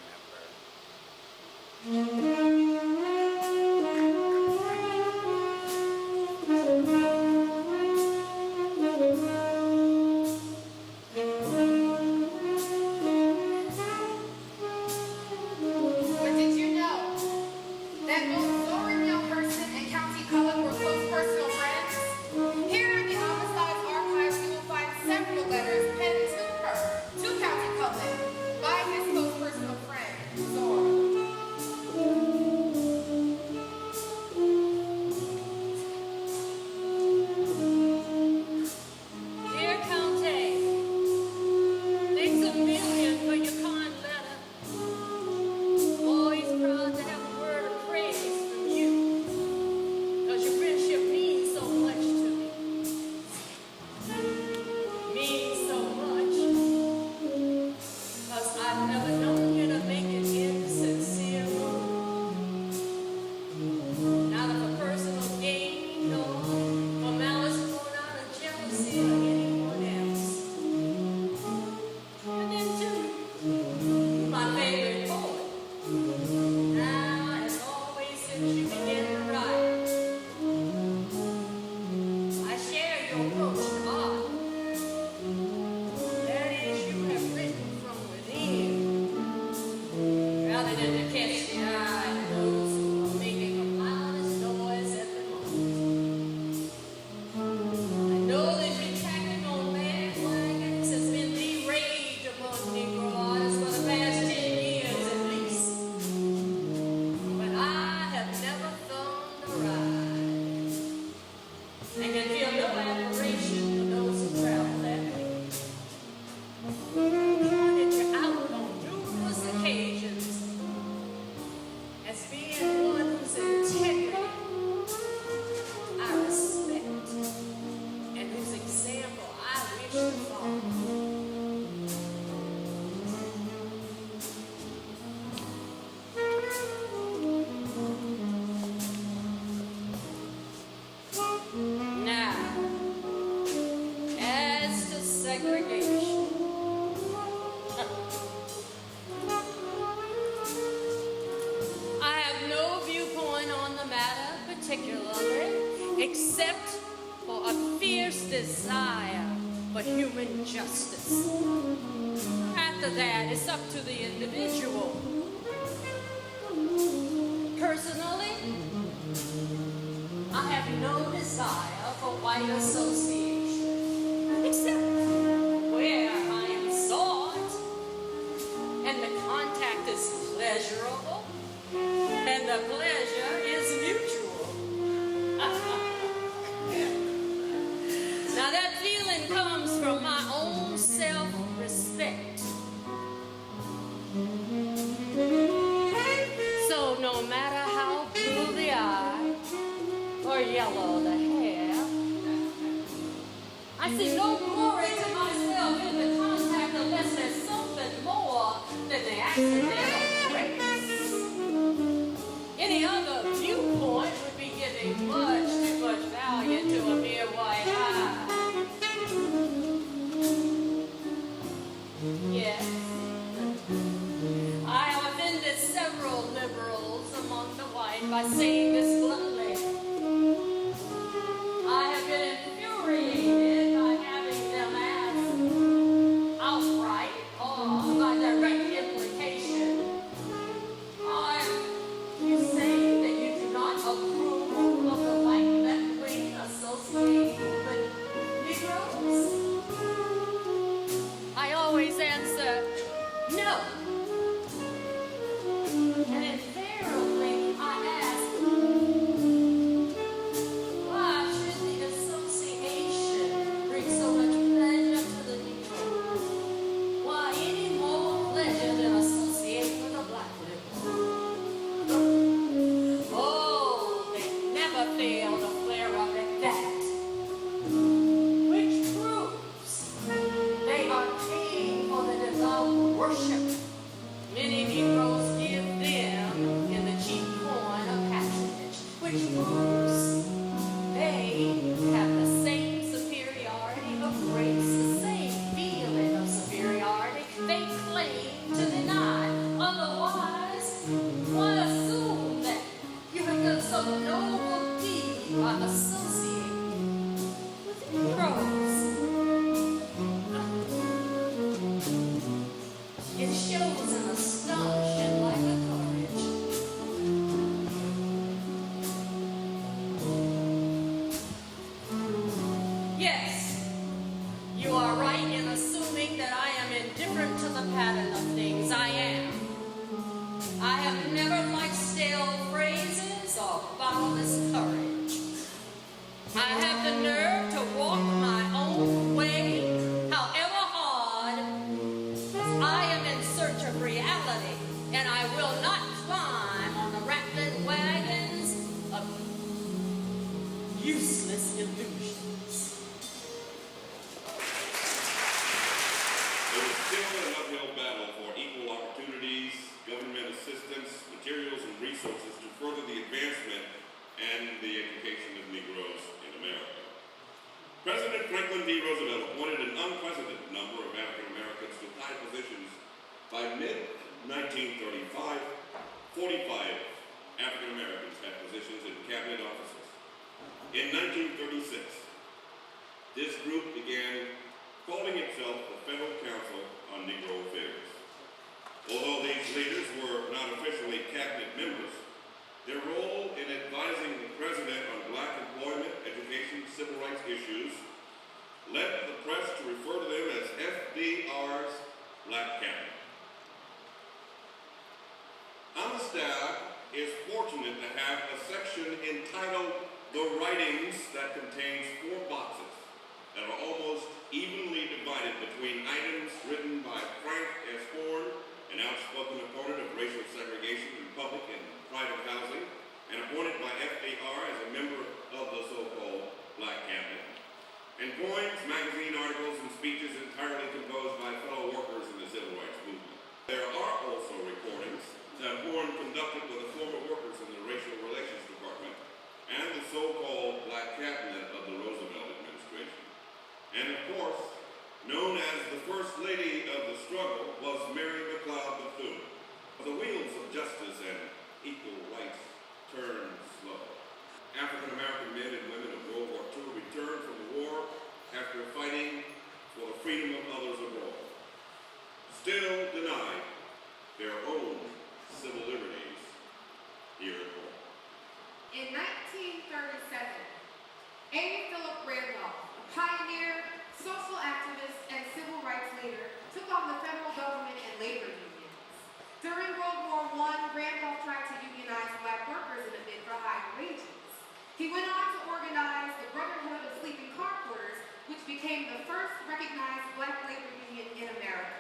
But did you know that both Zora Neale Hurston and County Cullen were close personal friends? Here in the Amistad archives, you will find several letters penned to her, to County Cullen, by his close personal friend, Zora. desire for human justice. After that, it's up to the individual. Personally, I have no desire for white association, except where I am sought, and the contact is pleasurable, and the pleasure is mutual. Now that feeling comes from my own self-respect. So no matter how blue the eye or yellow the hair, I see no glory to myself in the contact unless there's something more than the accidental trace. Any other viewpoint would be giving much too much value to a mere white eye. Yes, I have offended several liberals among the white by saying this bluntly. I have been infuriated by having them ask outright or by direct implication, are you saying that you do not approve of the white left wing associating with Negroes? I always answer, no. And invariably I ask, why should the association bring so much pleasure to the Negro? Why any more pleasure than associating with a black Negro? Oh, they never fail to flare up at that, which proves they are paying for the devout worship many Negroes give them in the cheap coin of patronage, which proves they have the same superiority of race, the same feeling of superiority they claim to deny. Otherwise, why assume that you have done some noble deed by associating with Negroes? It shows an astonishing lack of courage. Yes, you are right in assuming that I am indifferent to the pattern of things. I am. I have never liked stale phrases or boundless courage. I have the nerve to walk my own way, however hard. I am in search of reality, and I will not climb on the rattling wagons of useless illusions. There is still an uphill battle for equal opportunities, government assistance, materials, and resources to further the advancement and the education of Negroes in America. President Franklin D. Roosevelt appointed an unprecedented number of African Americans to high positions. By mid-1935, 45 African Americans had positions in cabinet offices. In 1936, this group began calling itself the Federal Council on Negro Affairs. Although these leaders were not officially cabinet members, their role in advising the president on black employment, education, civil rights issues led the press to refer to them as FDR's Black Cabinet. Amistad is fortunate to have a section entitled The Writings that contains 4 boxes that are almost evenly divided between items written by Frank S. Horn, an outspoken opponent of racial segregation in public and private housing, and appointed by FDR as a member of the so-called Black Cabinet, and poems, magazine articles, and speeches entirely composed by fellow workers in the civil rights movement. There are also recordings that Horn conducted with the former workers in the Racial Relations Department and the so-called Black Cabinet of the Roosevelt administration. And of course, known as the First Lady of the Struggle, still denied their own civil liberties here at home. In 1937, A. Philip Randolph, a pioneer, social activist, and civil rights leader, took on the federal government and labor unions. During World War I, Randolph tried to unionize black workers in a bid for higher wages. He went on to organize the Brotherhood of Sleeping Car Porters, which became the first recognized black labor union in America.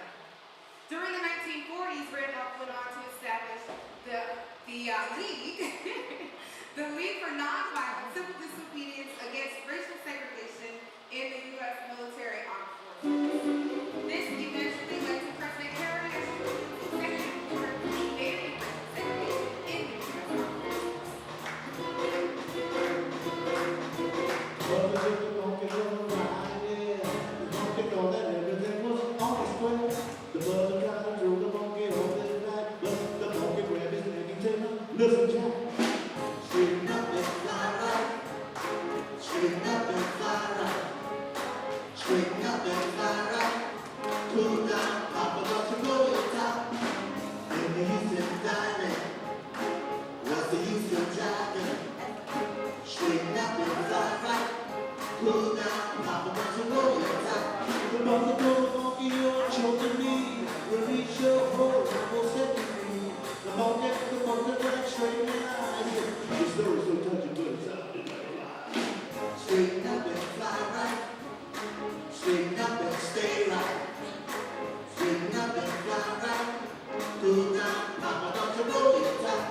During the 1940s, Randolph went on to establish the League, the League for Nonviolent Civil Disobedience Against Racial Segregation in the U.S. Military Armed Forces. This eventually led to President Harry S. Truman's executive order banning racial segregation in the U.S. Armed Listen, Jack. Straighten up and fly right. Straighten up and fly right. Straighten up and fly right. Cool down, Papa got to go to the top. In the Houston diamond, what's the use of driving? Straighten up and fly right. Cool down, Papa got to go to the top. The mother goes monkey, you're choking me. Release your hold, we'll set you free. The monkey black straight in the line. The story's so touching, but it's out in my life. Straighten up and fly right. Straighten up and stay right. Straighten up and fly right. Cool down, Papa got to roll your top.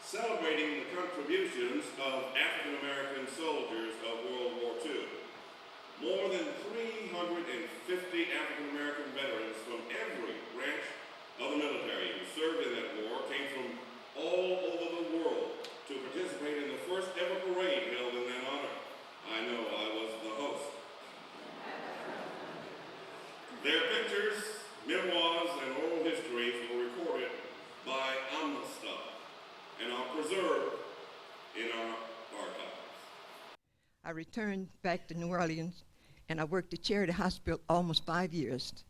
Celebrating the contributions of African American soldiers of World War II. More than 350 African American veterans from every branch of the military who served in that war came from all over the world to participate in the first ever parade held in that honor. I know I was the host. Their pictures, memoirs, and oral histories were recorded by Amistad and are preserved in our archives. I returned back to New Orleans, and I worked at Charity Hospital almost 5 years.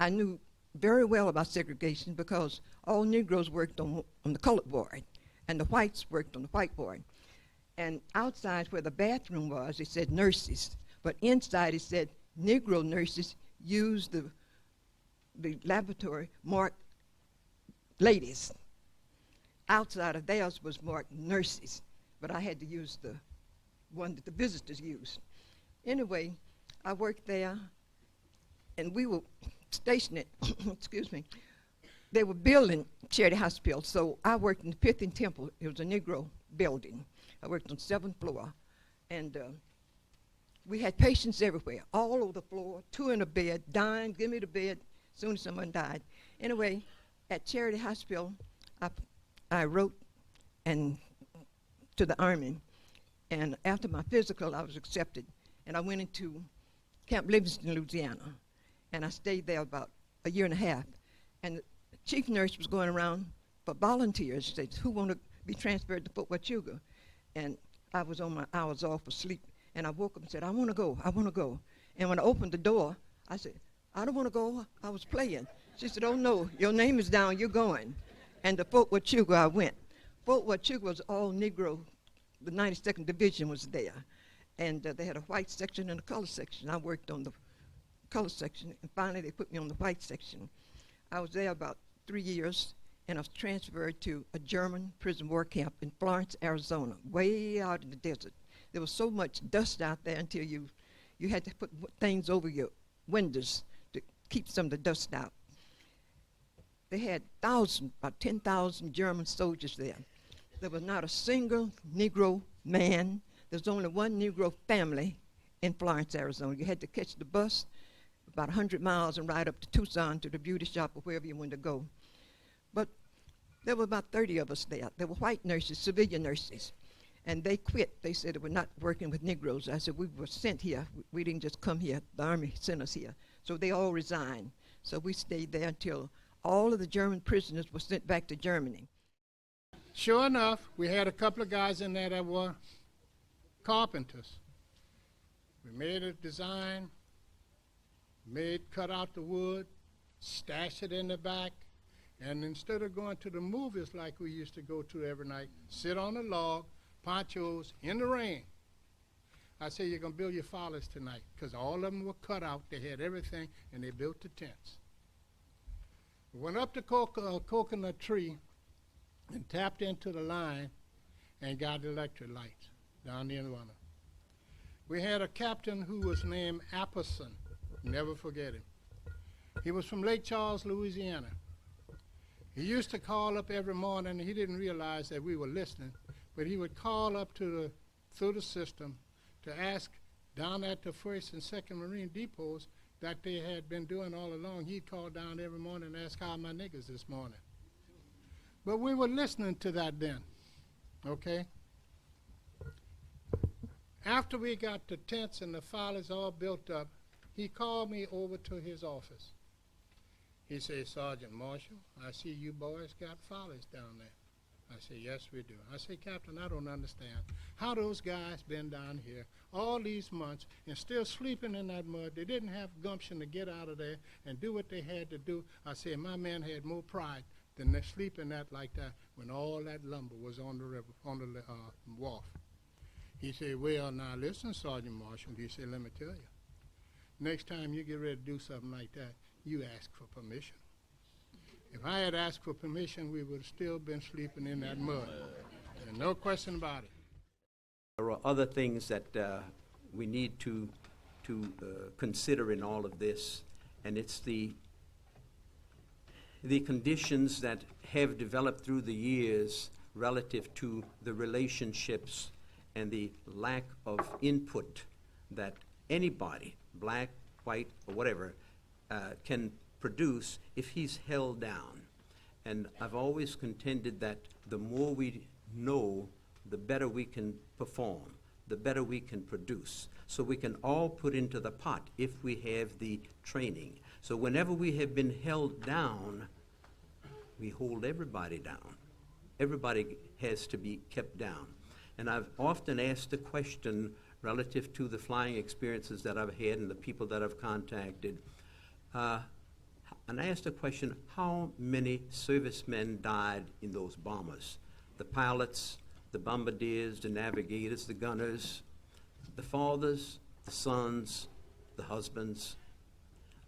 I knew very well about segregation because all Negroes worked on the colored ward, and the whites worked on the white ward. And outside where the bathroom was, it said nurses. But inside it said Negro nurses use the laboratory marked ladies. Outside of theirs was marked nurses, but I had to use the one that the visitors used. Anyway, I worked there, and we were stationed, excuse me, they were building Charity Hospital, so I worked in the Fifth and Temple. It was a Negro building. I worked on 7th floor, and we had patients everywhere, all over the floor, 2 in a bed, dying, give me the bed, as soon as someone died. Anyway, at Charity Hospital, I wrote to the Army, and after my physical, I was accepted, and I went into Camp Livingston, Louisiana, and I stayed there about a year and a half, and the chief nurse was going around for volunteers, said, who want to be transferred to Fort Huachuca? And I was on my hours off for sleep, and I woke up and said, I want to go, I want to go. And when I opened the door, I said, I don't want to go, I was playing. She said, oh no, your name is down, you're going. And to Fort Huachuca I went. Fort Huachuca was all Negro, the 92nd Division was there. And they had a white section and a color section. I worked on the color section, and finally they put me on the white section. I was there about 3 years, and I was transferred to a German prison war camp in Florence, Arizona, way out in the desert. There was so much dust out there until you had to put things over your windows to keep some of the dust out. They had about 10,000 German soldiers there. There was not a single Negro man. There was only one Negro family in Florence, Arizona. You had to catch the bus about 100 miles and ride up to Tucson to the beauty shop or wherever you wanted to go. But there were about 30 of us there. There were white nurses, civilian nurses, and they quit. They said they were not working with Negroes. I said, we were sent here. We didn't just come here. The Army sent us here. So they all resigned. So we stayed there until all of the German prisoners were sent back to Germany. Sure enough, we had a couple of guys in there that were carpenters. We made a design, cut out the wood, stashed it in the back, and instead of going to the movies like we used to go to every night, sit on a log, ponchos, in the rain. I said, you're going to build your fathers tonight, because all of them were cut out. They had everything, and they built the tents. We went up to coconut tree and tapped into the line and got electric lights down the end. We had a captain who was named Apperson. Never forget him. He was from Lake Charles, Louisiana. He used to call up every morning. He didn't realize that we were listening, but he would call up through the system to ask down at the 1st and 2nd Marine depots that they had been doing all along. He'd call down every morning and ask how my niggas this morning. But we were listening to that then, okay? After we got the tents and the filers all built up, he called me over to his office. He said, Sergeant Marshall, I see you boys got filers down there. I said, yes, we do. I said, Captain, I don't understand how those guys been down here all these months and still sleeping in that mud. They didn't have gumption to get out of there and do what they had to do. I said, my men had more pride than they sleep in that like that when all that lumber was on the river, on the wharf. He said, well, now listen, Sergeant Marshall. He said, let me tell you. Next time you get ready to do something like that, you ask for permission. If I had asked for permission, we would have still been sleeping in that mud. And no question about it. There are other things that we need to consider in all of this, and it's the conditions that have developed through the years relative to the relationships and the lack of input that anybody, black, white, or whatever, can produce if he's held down. And I've always contended that the more we know, the better we can perform, the better we can produce. So we can all put into the pot if we have the training. So whenever we have been held down, we hold everybody down. Everybody has to be kept down. And I've often asked the question relative to the flying experiences that I've had and the people that I've contacted. And I asked the question, how many servicemen died in those bombers? The pilots, the bombardiers, the navigators, the gunners, the fathers, the sons, the husbands,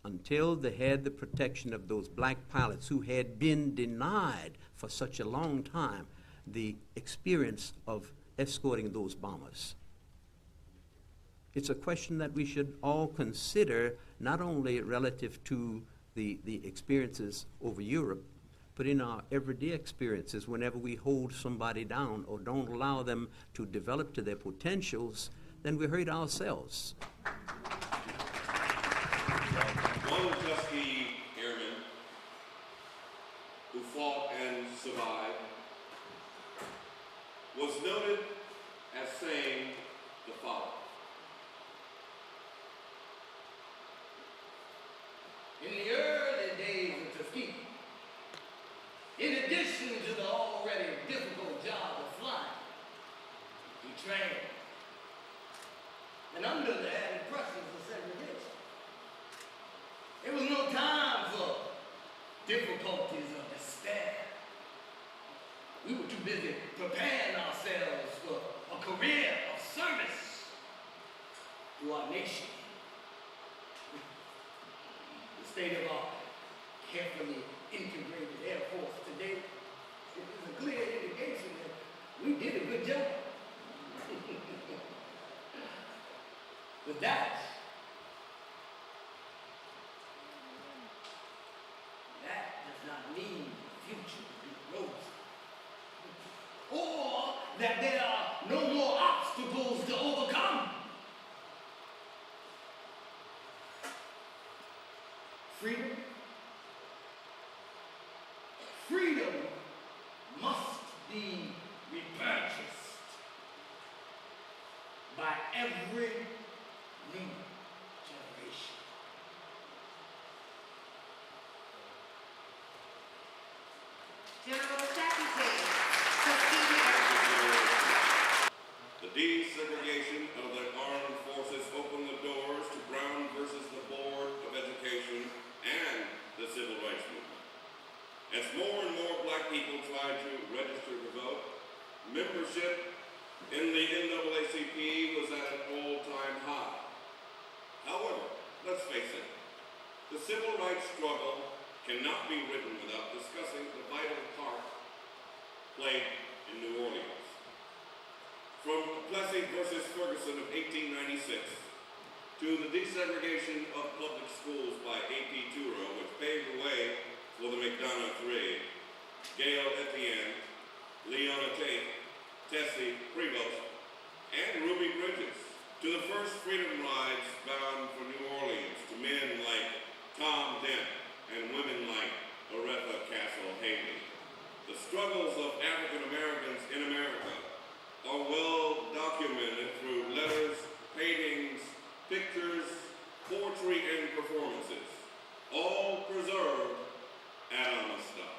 until they had the protection of those black pilots who had been denied for such a long time the experience of escorting those bombers. It's a question that we should all consider, not only relative to the experiences over Europe, but in our everyday experiences whenever we hold somebody down or don't allow them to develop to their potentials, then we hurt ourselves. One Tuskegee airman who fought and survived was noted as saying the following. In the early days of Tuskegee, in addition to the already difficult job of flying, he trained. And under the added pressures of segregation, there was no time for difficulties or despair. We were too busy preparing ourselves for a career of service to our nation. The state of our carefully integrated Air Force today is a clear indication that we did a good job. But that does not mean the future will be rosy, or that there are no more obstacles to overcome. Freedom must be repurchased by every new generation. General Secretary, Tuskegee The desegregation of the armed forces opened the doors to Brown versus the Board of Education and the Civil Rights Movement. As more and more black people tried to register to vote, membership in the NAACP was at an all-time high. However, let's face it, the civil rights struggle cannot be written without discussing the vital part played in New Orleans. From Plessy versus Ferguson of 1896 to the desegregation of public schools by A.P. Turo, which paved the way for the McDonough Three, Gail Etienne, Leona Tate, Tessie Prevost, and Ruby Bridges, to the first freedom rides bound for New Orleans, to men like Tom Dent and women like Aretha Castle Haley. The struggles of African Americans in America are well documented through letters, paintings, pictures, poetry, and performances, all preserved at Amistad.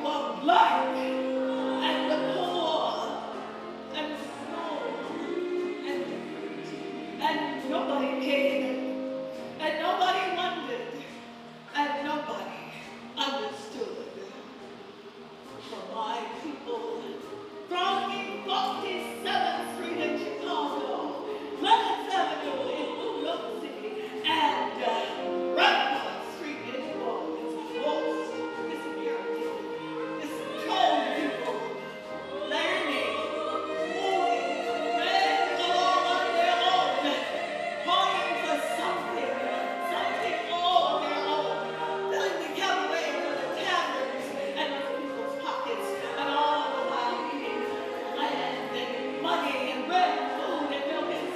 were black, and the poor, and small, and nobody cared, and nobody wondered, and nobody understood. For my people, thronging 47th Street in Chicago, 11th Avenue in New York City, and Rampart Street in New Orleans, lost, dispirited, cold people, learning, moving, men all on their own, calling for something all on their own, filling the cabaret for the taverns and other people's pockets, and all the while eating land and money and bread and food and milk and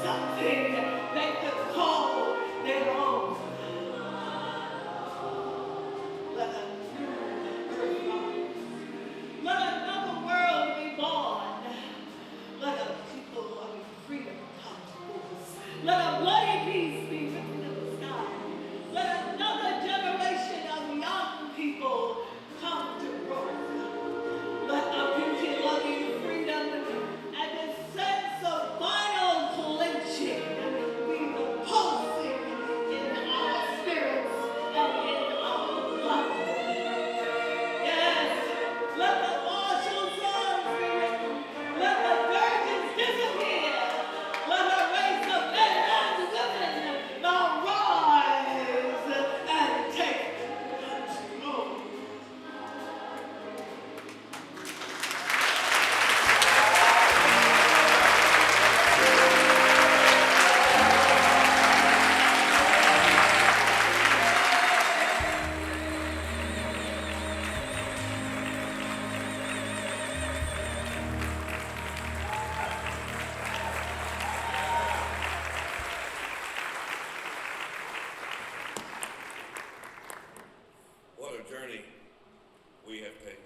something they could call their own. Let a new earth rise. Let another world be born. Let a people of freedom come to us. Let a bloody peace be written in the sky. Let another generation of young people come to growth. Let a beauty-loving freedom and a sense of final clenching be the pulsing in our spirits and in our blood. Yes, let the martial songs be written. Let the virgins disappear. Let a race of men and women now rise and take control. What a journey we have taken.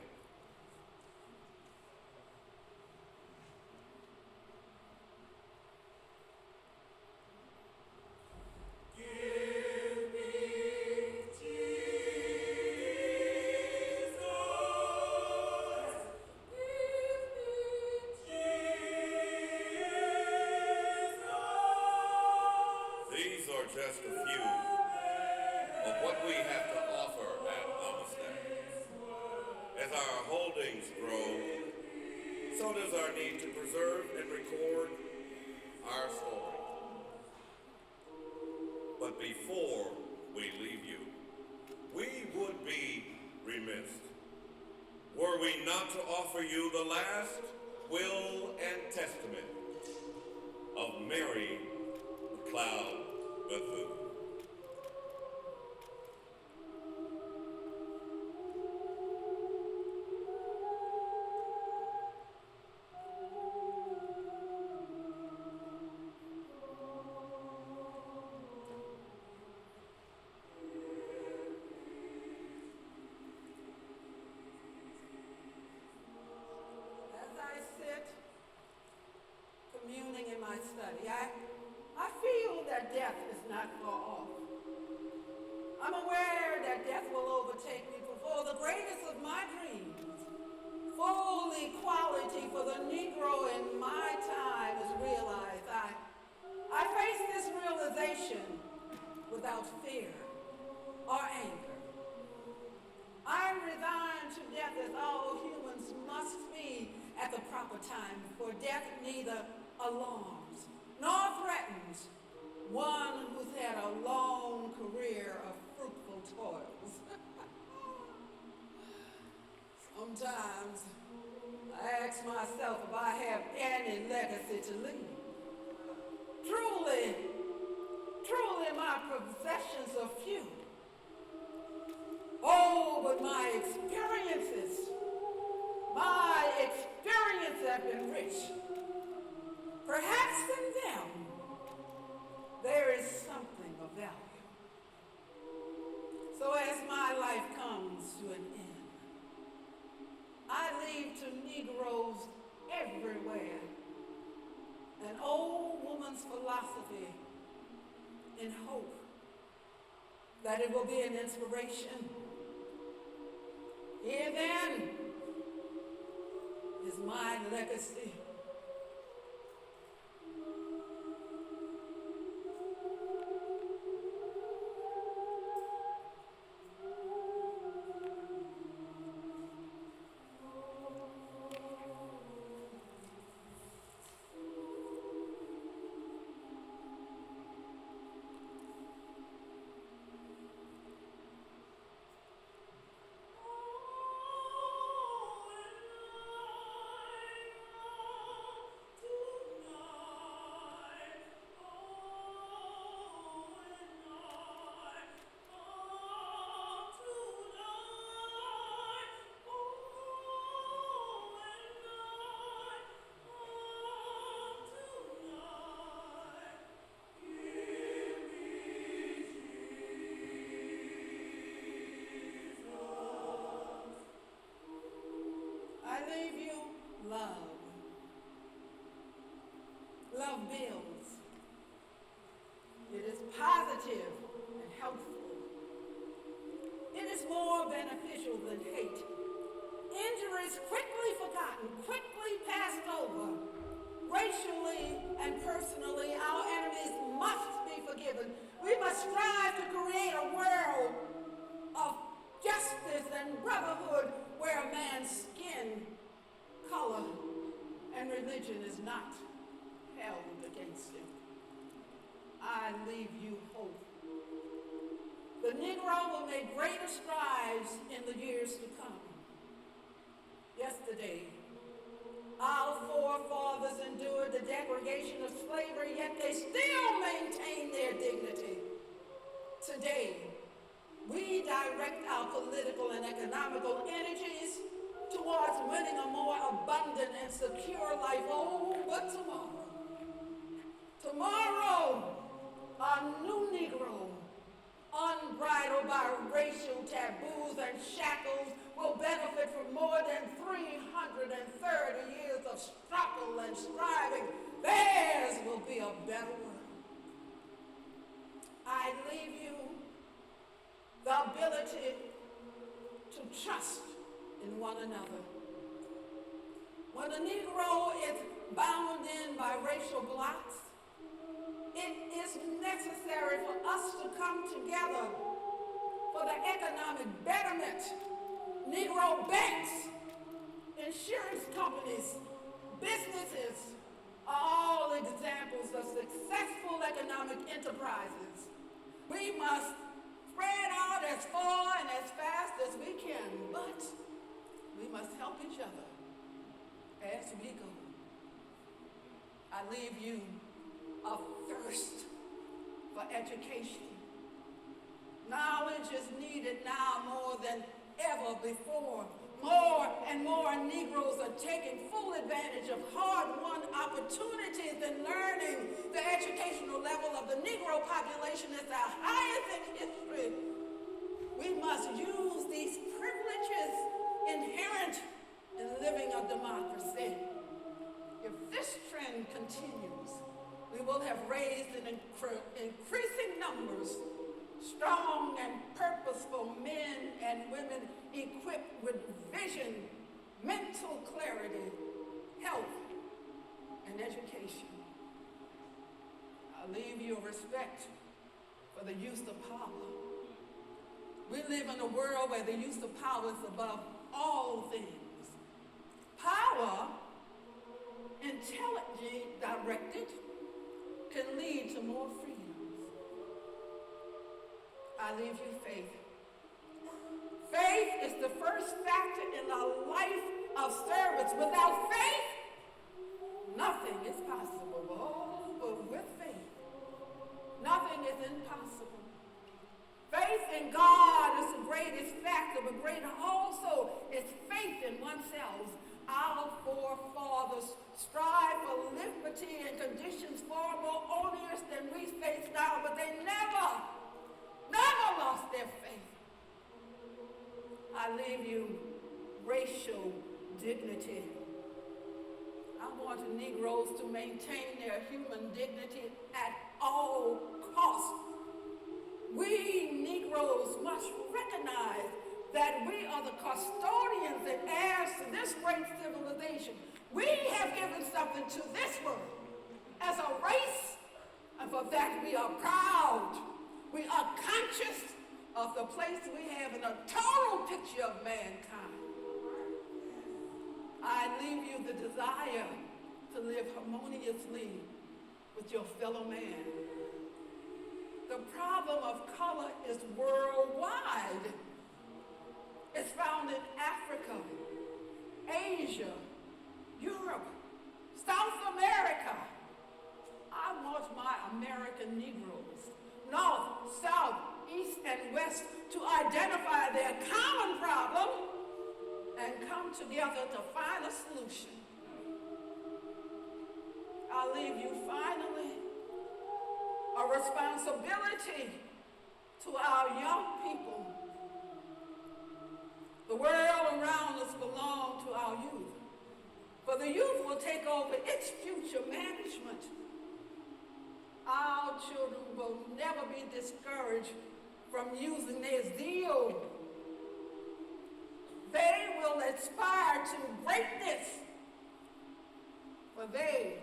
These are just a few of what we have to offer at Amistad. As our holdings grow, so does our need to preserve and record our story. But before we leave you, we would be remiss were we not to offer you the last will and testament of Mary McLeod Bethune. As I sit communing in my study, I feel that death is not far off. I'm aware that death will overtake me before the greatest of my dreams, full equality for the Negro in my time is realized. I face this realization without fear or anger. I am resigned to death as all humans must be at the proper time, for death neither alarms nor threatens one who's had a long career of fruitful toils. Sometimes I ask myself if I have any legacy to leave. Truly, my possessions are few. Oh, but my experiences have been rich. Perhaps in them there is something of value. So as my life comes to an end, I leave to Negroes everywhere an old woman's philosophy in hope that it will be an inspiration Here then is my legacy. Love builds. It is positive and helpful. It is more beneficial than hate. Injuries quickly forgotten, quickly passed over. Racially and personally, our enemies must be forgiven. We must strive to create a world of justice and brotherhood where a man's skin, color, and religion is not held against him. I leave you hope. The Negro will make greater strides in the years to come. Yesterday, our forefathers endured the degradation of slavery, yet they still maintain their dignity. Today, we direct our political and economical energies towards winning a more abundant and secure life. Oh, but tomorrow, a new Negro, unbridled by racial taboos and shackles, will benefit from more than 330 years of struggle and striving. Theirs will be a better world. I leave you the ability to trust in one another. When a Negro is bound in by racial blocks, it is necessary for us to come together for the economic betterment. Negro banks, insurance companies, businesses are all examples of successful economic enterprises. We must spread out as far and as fast as we can, but we must help each other as we go. I leave you a thirst for education. Knowledge is needed now more than ever before. More and more Negroes are taking full advantage of hard-won opportunities in learning. The educational level of the Negro population is the highest in history. We must use these privileges inherent in living a democracy. If this trend continues, we will have raised in increasing numbers strong and purposeful men and women equipped with vision, mental clarity, health, and education. I leave you a respect for the use of power. We live in a world where the use of power is above all things. Power, intelligently directed, can lead to more freedom. I leave you faith. Faith is the first factor in the life of service. Without faith, nothing is possible. Oh, but with faith, nothing is impossible. Faith in God is the greatest factor, but greater also is faith in oneself. Our forefathers strive for liberty and conditions far more onerous than we face now, but they never lost their faith. I leave you racial dignity. I want the Negroes to maintain their human dignity at all costs. We Negroes must recognize that we are the custodians and heirs to this great civilization. We have given something to this world as a race, and for that we are proud. We are conscious of the place we have in a total picture of mankind. I leave you the desire to live harmoniously with your fellow man. The problem of color is worldwide. It's found in Africa, Asia, Europe, South America. I want my American Negroes, North, South, East, and West, to identify their common problem and come together to find a solution. I'll leave you finally a responsibility to our young people. The world around us belongs to our youth, for the youth will take over its future management. Our children will never be discouraged from using their zeal. They will aspire to greatness, for they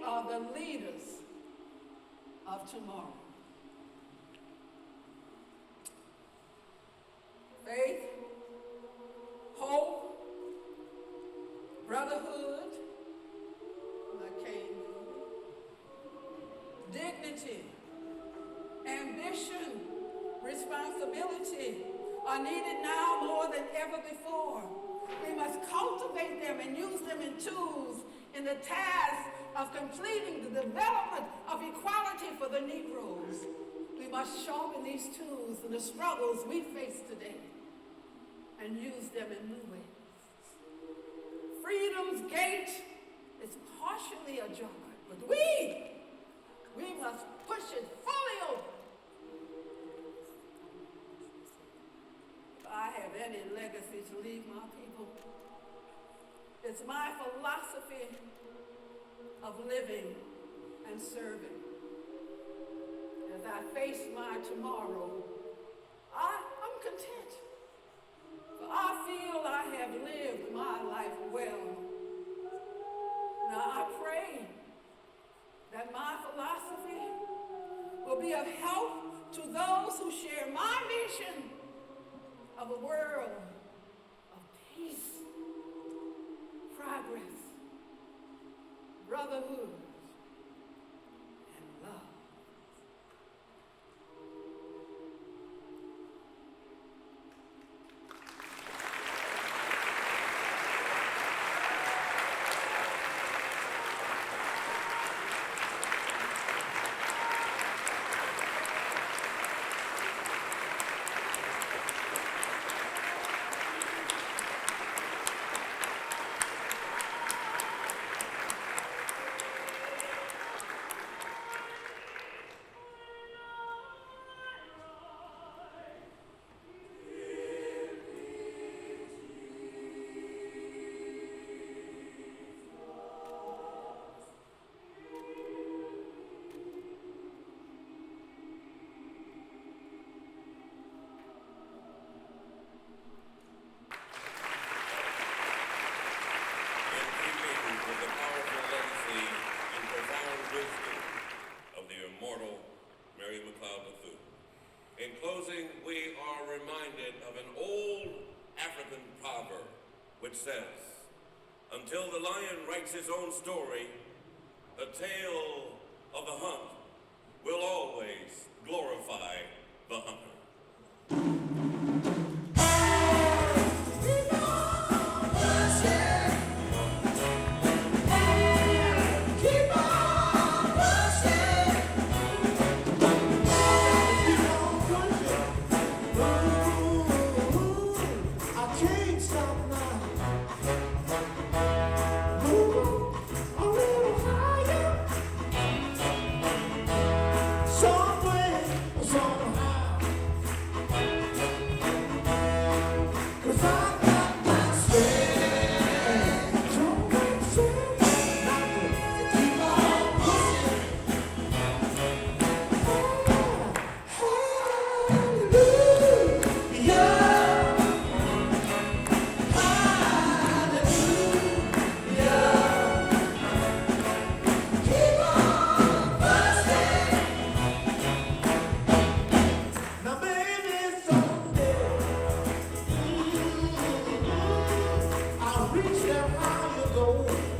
are the leaders of tomorrow. Faith, hope, brotherhood, dignity, ambition, responsibility are needed now more than ever before. We must cultivate them and use them in tools in the task of completing the development of equality for the Negroes. We must sharpen these tools in the struggles we face today and use them in new ways. Freedom's gate is partially ajar, but we must push it fully open. If I have any legacy to leave my people, it's my philosophy of living and serving. As I face my tomorrow, I'm content. For I feel I have lived my life well. Now I pray that my philosophy will be of help to those who share my vision of a world of peace, progress, brotherhood, and love. In closing, we are reminded of an old African proverb which says, "Until the lion writes his own story, the tale of the hunt will always glorify the hunter." Somewhere, somehow. matter how you go.